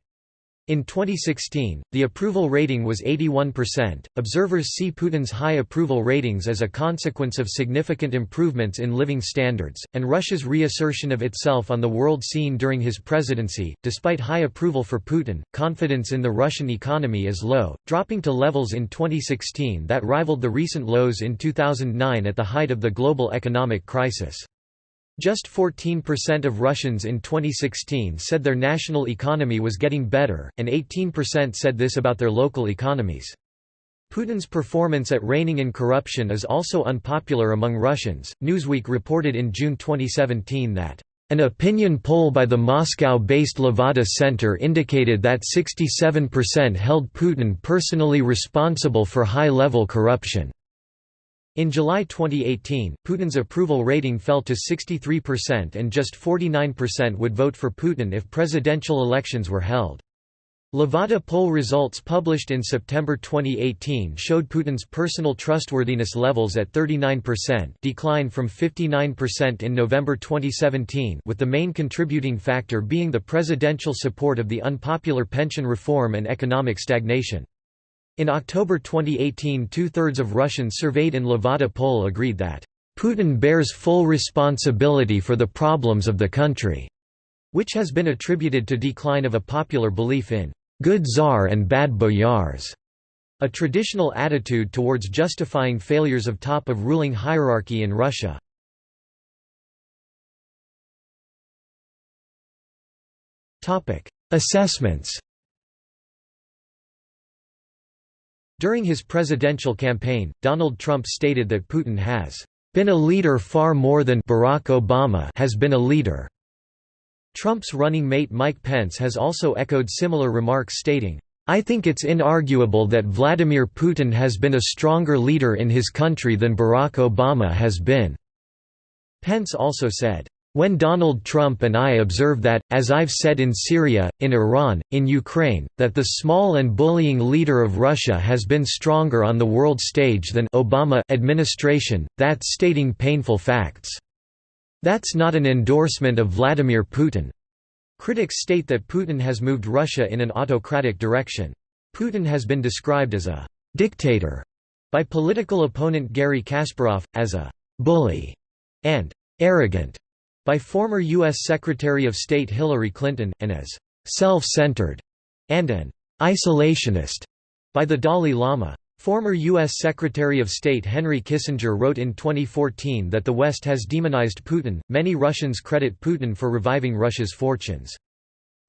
In 2016, the approval rating was 81%. Observers see Putin's high approval ratings as a consequence of significant improvements in living standards, and Russia's reassertion of itself on the world scene during his presidency. Despite high approval for Putin, confidence in the Russian economy is low, dropping to levels in 2016 that rivaled the recent lows in 2009 at the height of the global economic crisis. Just 14% of Russians in 2016 said their national economy was getting better, and 18% said this about their local economies. Putin's performance at reining in corruption is also unpopular among Russians. Newsweek reported in June 2017 that an opinion poll by the Moscow-based Levada Center indicated that 67% held Putin personally responsible for high-level corruption. In July 2018, Putin's approval rating fell to 63% and just 49% would vote for Putin if presidential elections were held. Levada poll results published in September 2018 showed Putin's personal trustworthiness levels at 39%, decline from 59% in November 2017, with the main contributing factor being the presidential support of the unpopular pension reform and economic stagnation. In October 2018, two-thirds of Russians surveyed in Levada poll agreed that, "Putin bears full responsibility for the problems of the country," which has been attributed to decline of a popular belief in "good czar and bad boyars," a traditional attitude towards justifying failures of top of ruling hierarchy in Russia. Assessments. During his presidential campaign, Donald Trump stated that Putin has been a leader far more than Barack Obama has been a leader. Trump's running mate Mike Pence has also echoed similar remarks stating, "I think it's inarguable that Vladimir Putin has been a stronger leader in his country than Barack Obama has been." Pence also said, When Donald Trump and I observe that, as I've said in Syria, in Iran, in Ukraine, that the small and bullying leader of Russia has been stronger on the world stage than Obama administration, that's stating painful facts. That's not an endorsement of Vladimir Putin. Critics state that Putin has moved Russia in an autocratic direction. Putin has been described as a dictator by political opponent Garry Kasparov, as a bully and arrogant by former U.S. Secretary of State Hillary Clinton, and as self-centered and an isolationist by the Dalai Lama. Former U.S. Secretary of State Henry Kissinger wrote in 2014 that the West has demonized Putin. Many Russians credit Putin for reviving Russia's fortunes.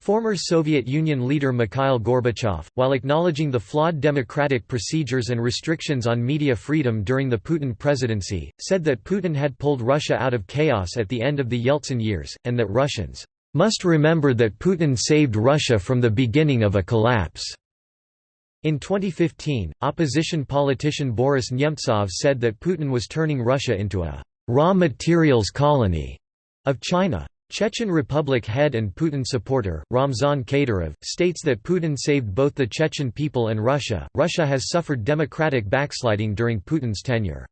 Former Soviet Union leader Mikhail Gorbachev, while acknowledging the flawed democratic procedures and restrictions on media freedom during the Putin presidency, said that Putin had pulled Russia out of chaos at the end of the Yeltsin years, and that Russians must remember that Putin saved Russia from the beginning of a collapse. In 2015, opposition politician Boris Nemtsov said that Putin was turning Russia into a raw materials colony of China. Chechen Republic head and Putin supporter, Ramzan Kadyrov, states that Putin saved both the Chechen people and Russia. Russia has suffered democratic backsliding during Putin's tenure.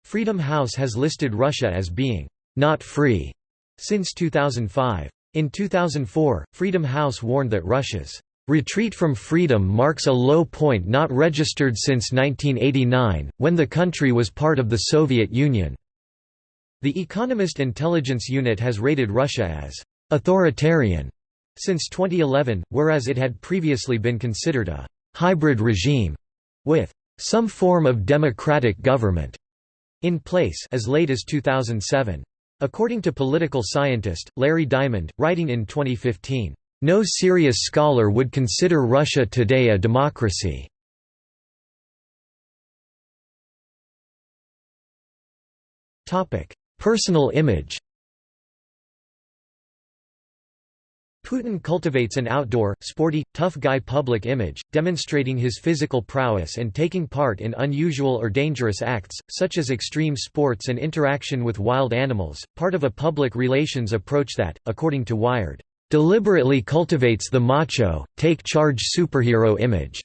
Freedom House has listed Russia as being not free since 2005. In 2004, Freedom House warned that Russia's retreat from freedom marks a low point not registered since 1989, when the country was part of the Soviet Union. The Economist Intelligence Unit has rated Russia as authoritarian since 2011, whereas it had previously been considered a hybrid regime with some form of democratic government in place as late as 2007. According to political scientist Larry Diamond, writing in 2015, "No serious scholar would consider Russia today a democracy." Personal image. Putin cultivates an outdoor, sporty, tough guy public image, demonstrating his physical prowess and taking part in unusual or dangerous acts, such as extreme sports and interaction with wild animals, part of a public relations approach that, according to Wired, deliberately cultivates the macho, take-charge superhero image.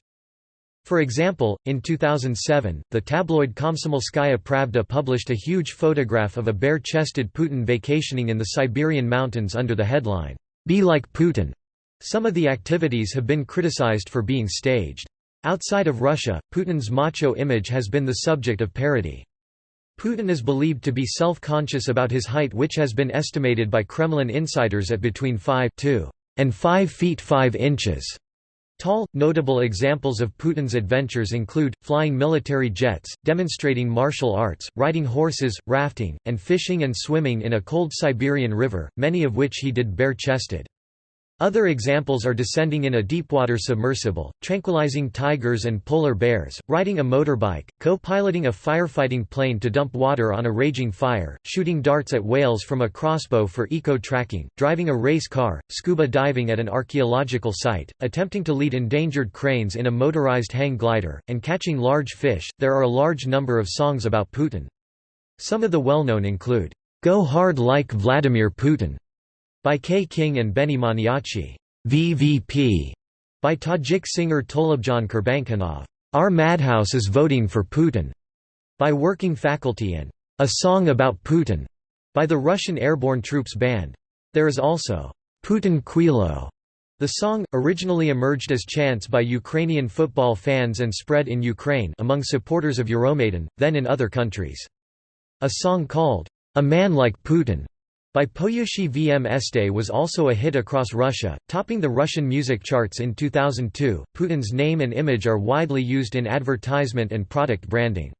For example, in 2007, the tabloid Komsomolskaya Pravda published a huge photograph of a bare-chested Putin vacationing in the Siberian mountains under the headline, "Be like Putin." Some of the activities have been criticized for being staged. Outside of Russia, Putin's macho image has been the subject of parody. Putin is believed to be self-conscious about his height, which has been estimated by Kremlin insiders at between 5'2" and 5 feet 5 inches. Tall, notable examples of Putin's adventures include, flying military jets, demonstrating martial arts, riding horses, rafting, and fishing and swimming in a cold Siberian river, many of which he did bare-chested. Other examples are descending in a deepwater submersible, tranquilizing tigers and polar bears, riding a motorbike, co-piloting a firefighting plane to dump water on a raging fire, shooting darts at whales from a crossbow for eco-tracking, driving a race car, scuba diving at an archaeological site, attempting to lead endangered cranes in a motorized hang glider, and catching large fish. There are a large number of songs about Putin. Some of the well-known include, "Go Hard Like Vladimir Putin" by K. King and Benny Maniachi, VVP, by Tajik singer Tolibjan Kurbankhanov, Our Madhouse is Voting for Putin, by Working Faculty, and A Song About Putin, by the Russian Airborne Troops Band. There is also Putin Kwilo. The song, originally emerged as chants by Ukrainian football fans and spread in Ukraine among supporters of Euromaidan, then in other countries. A song called, A Man Like Putin, by Poyushi Vm Este was also a hit across Russia, topping the Russian music charts in 2002. Putin's name and image are widely used in advertisement and product branding.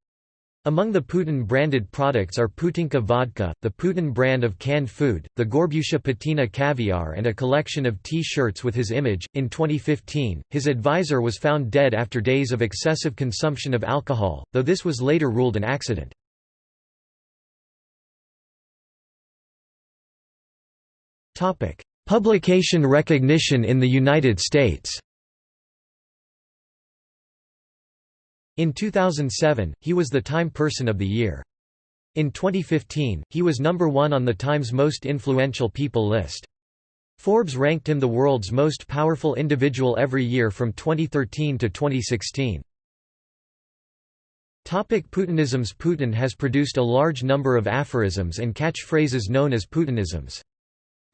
Among the Putin-branded products are Putinka vodka, the Putin brand of canned food, the Gorbusha patina caviar, and a collection of T-shirts with his image. In 2015, his advisor was found dead after days of excessive consumption of alcohol, though this was later ruled an accident. Publication recognition in the United States. In 2007, he was the Time Person of the Year. In 2015, he was number 1 on the Times Most Influential People list. Forbes ranked him the world's most powerful individual every year from 2013 to 2016. Putinisms. Putin has produced a large number of aphorisms and catchphrases known as Putinisms.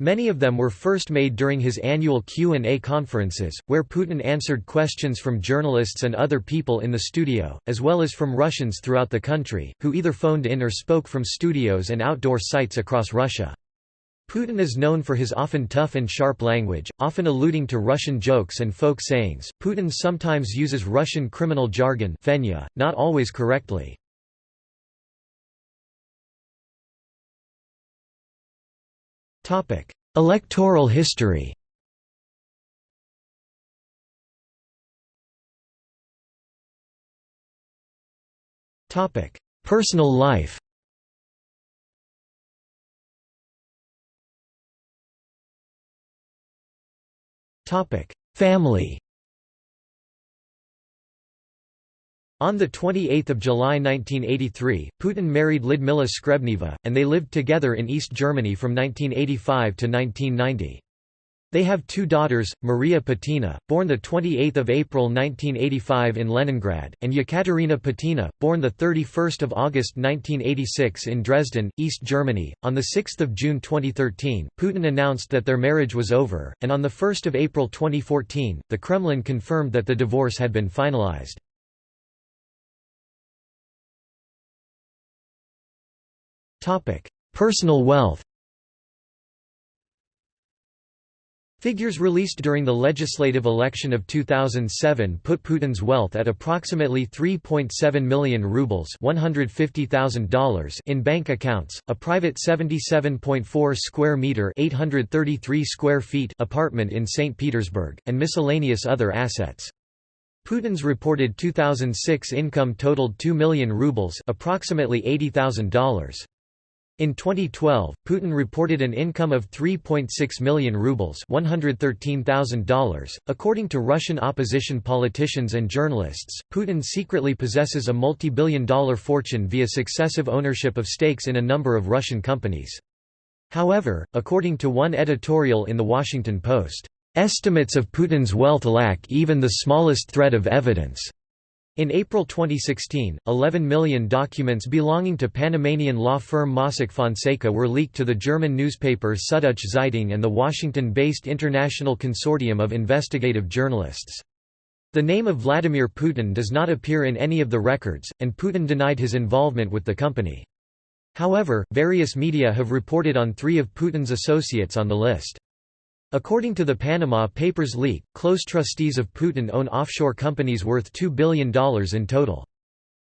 Many of them were first made during his annual Q&A conferences, where Putin answered questions from journalists and other people in the studio, as well as from Russians throughout the country, who either phoned in or spoke from studios and outdoor sites across Russia. Putin is known for his often tough and sharp language, often alluding to Russian jokes and folk sayings. Putin sometimes uses Russian criminal jargon, not always correctly. Electoral history. Personal life. Family. On 28 July 1983, Putin married Lyudmila Skrebneva, and they lived together in East Germany from 1985 to 1990. They have 2 daughters, Maria Putina, born 28 April 1985 in Leningrad, and Yekaterina Putina, born 31 August 1986 in Dresden, East Germany. On 6 June 2013, Putin announced that their marriage was over, and on 1 April 2014, the Kremlin confirmed that the divorce had been finalized. Personal wealth. Figures released during the legislative election of 2007 put Putin's wealth at approximately 3.7 million rubles $150,000 in bank accounts, a private 77.4 square meter (833 square feet) apartment in St. Petersburg, and miscellaneous other assets. Putin's reported 2006 income totaled 2 million rubles, approximately $80,000. In 2012, Putin reported an income of 3.6 million rubles $113,000. According to Russian opposition politicians and journalists, Putin secretly possesses a multi-billion-dollar fortune via successive ownership of stakes in a number of Russian companies. However, according to one editorial in The Washington Post, "Estimates of Putin's wealth lack even the smallest thread of evidence." In April 2016, 11 million documents belonging to Panamanian law firm Mossack Fonseca were leaked to the German newspaper Süddeutsche Zeitung and the Washington-based International Consortium of Investigative Journalists. The name of Vladimir Putin does not appear in any of the records, and Putin denied his involvement with the company. However, various media have reported on 3 of Putin's associates on the list. According to the Panama Papers leak, close trustees of Putin own offshore companies worth $2 billion in total.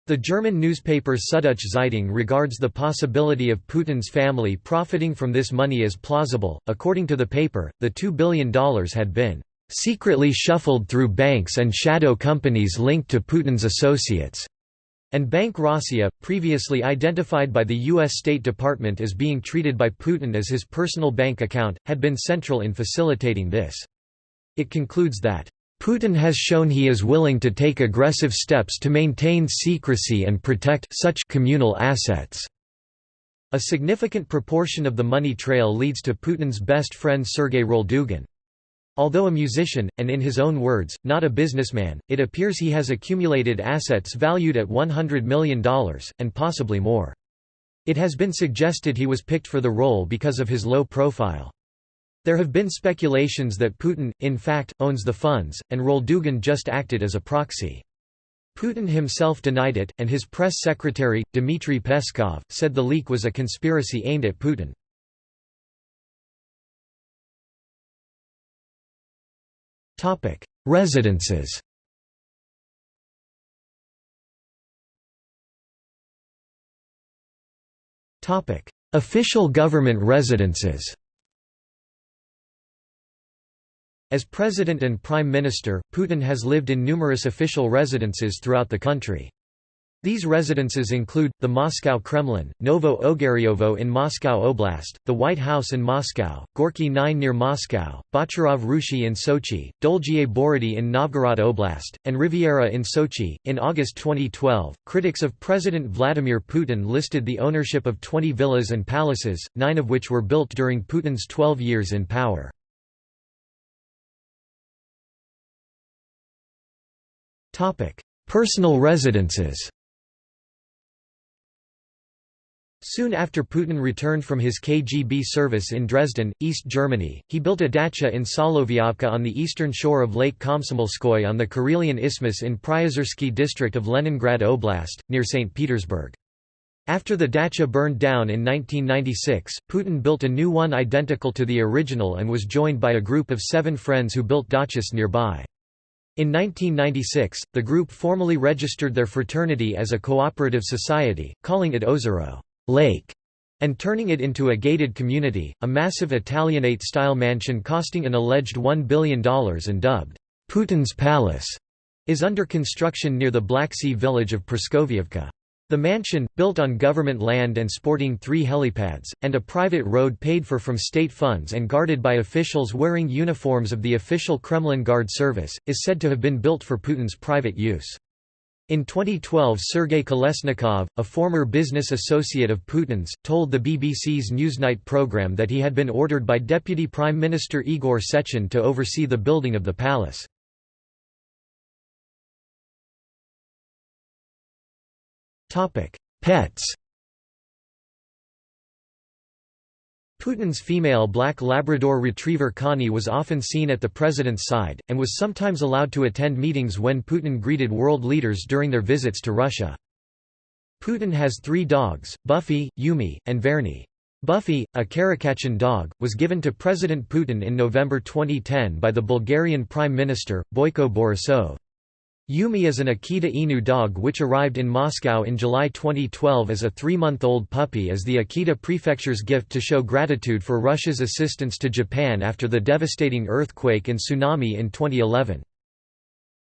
The German newspaper Süddeutsche Zeitung regards the possibility of Putin's family profiting from this money as plausible. According to the paper, the $2 billion had been secretly shuffled through banks and shadow companies linked to Putin's associates, and Bank Rossia, previously identified by the U.S. State Department as being treated by Putin as his personal bank account, had been central in facilitating this. It concludes that, "Putin has shown he is willing to take aggressive steps to maintain secrecy and protect such communal assets." A significant proportion of the money trail leads to Putin's best friend Sergei Roldugin. Although a musician, and in his own words, not a businessman, it appears he has accumulated assets valued at $100 million, and possibly more. It has been suggested he was picked for the role because of his low profile. There have been speculations that Putin, in fact, owns the funds, and Roldugin just acted as a proxy. Putin himself denied it, and his press secretary, Dmitry Peskov, said the leak was a conspiracy aimed at Putin. Residences. Official government residences. As president and prime minister, Putin has lived in numerous official residences throughout the country. These residences include, the Moscow Kremlin, Novo Ogaryovo in Moscow Oblast, the White House in Moscow, Gorky 9 near Moscow, Bocharov Rushi in Sochi, Dolgie Borody in Novgorod Oblast, and Riviera in Sochi. In August 2012, critics of President Vladimir Putin listed the ownership of 20 villas and palaces, 9 of which were built during Putin's 12 years in power. Personal residences. Soon after Putin returned from his KGB service in Dresden, East Germany, he built a dacha in Solovyovka on the eastern shore of Lake Komsomolskoye on the Karelian Isthmus in Pryozersky district of Leningrad Oblast, near St. Petersburg. After the dacha burned down in 1996, Putin built a new one identical to the original and was joined by a group of 7 friends who built dachas nearby. In 1996, the group formally registered their fraternity as a cooperative society, calling it Ozero Lake, and turning it into a gated community, a massive Italianate-style mansion costing an alleged $1 billion and dubbed Putin's Palace, is under construction near the Black Sea village of Praskovievka. The mansion, built on government land and sporting 3 helipads, and a private road paid for from state funds and guarded by officials wearing uniforms of the official Kremlin Guard service, is said to have been built for Putin's private use. In 2012, Sergei Kolesnikov, a former business associate of Putin's, told the BBC's Newsnight program that he had been ordered by Deputy Prime Minister Igor Sechin to oversee the building of the palace. Pets. Putin's female black Labrador Retriever Connie was often seen at the president's side, and was sometimes allowed to attend meetings when Putin greeted world leaders during their visits to Russia. Putin has 3 dogs, Buffy, Yumi, and Verny. Buffy, a Karakachin dog, was given to President Putin in November 2010 by the Bulgarian Prime Minister, Boyko Borisov. Yumi is an Akita Inu dog which arrived in Moscow in July 2012 as a 3-month-old puppy as the Akita Prefecture's gift to show gratitude for Russia's assistance to Japan after the devastating earthquake and tsunami in 2011.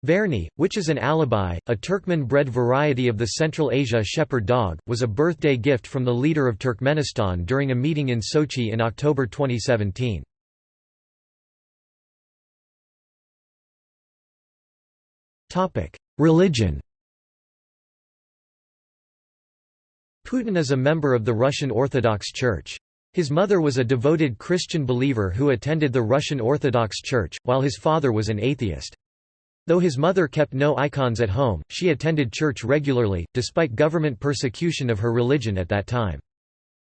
Verny, which is an Alibi, a Turkmen-bred variety of the Central Asia shepherd dog, was a birthday gift from the leader of Turkmenistan during a meeting in Sochi in October 2017. Religion. Putin is a member of the Russian Orthodox Church. His mother was a devoted Christian believer who attended the Russian Orthodox Church, while his father was an atheist. Though his mother kept no icons at home, she attended church regularly, despite government persecution of her religion at that time.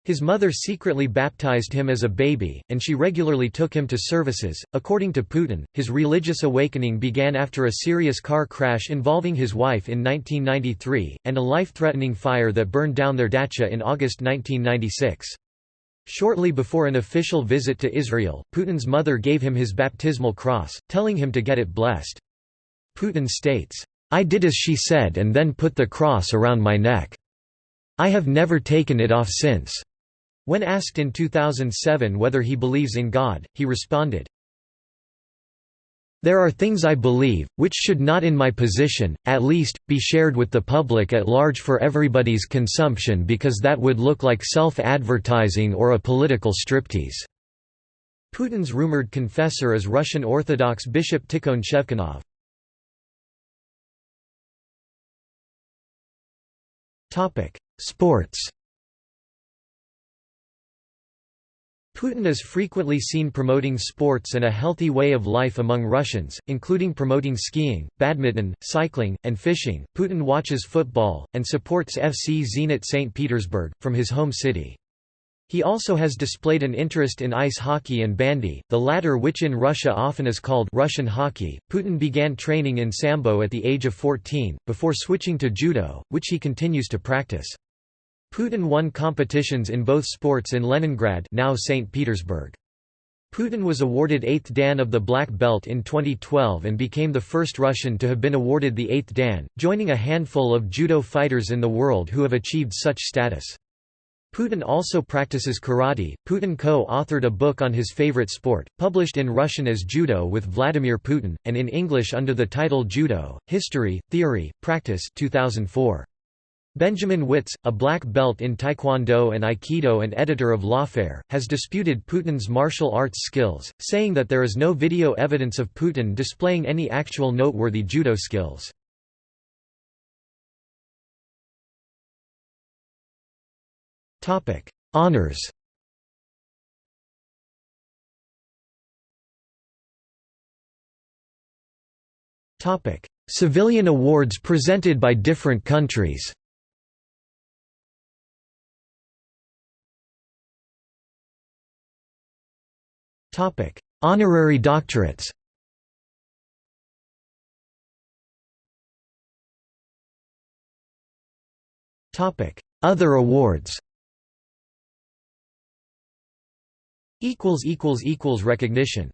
His mother secretly baptized him as a baby, and she regularly took him to services. According to Putin, his religious awakening began after a serious car crash involving his wife in 1993, and a life-threatening fire that burned down their dacha in August 1996. Shortly before an official visit to Israel, Putin's mother gave him his baptismal cross, telling him to get it blessed. Putin states, "I did as she said and then put the cross around my neck. I have never taken it off since." When asked in 2007 whether he believes in God, he responded, "There are things I believe, which should not in my position, at least, be shared with the public at large for everybody's consumption because that would look like self-advertising or a political striptease." Putin's rumored confessor is Russian Orthodox Bishop Tikhon Shevchenov. Sports. Putin is frequently seen promoting sports and a healthy way of life among Russians, including promoting skiing, badminton, cycling, and fishing. Putin watches football, and supports FC Zenit St. Petersburg, from his home city. He also has displayed an interest in ice hockey and bandy, the latter which in Russia often is called Russian hockey. Putin began training in sambo at the age of 14, before switching to judo, which he continues to practice. Putin won competitions in both sports in Leningrad, now St. Petersburg. Putin was awarded 8th Dan of the Black Belt in 2012 and became the first Russian to have been awarded the 8th Dan, joining a handful of judo fighters in the world who have achieved such status. Putin also practices karate. Putin co-authored a book on his favorite sport, published in Russian as Judo with Vladimir Putin, and in English under the title Judo, History, Theory, Practice 2004. Benjamin Witz, a black belt in Taekwondo and Aikido and editor of Lawfare, has disputed Putin's martial arts skills, saying that there is no video evidence of Putin displaying any actual noteworthy judo skills. Honors. Civilian awards presented by different countries. Honorary doctorates. Other awards. Recognition.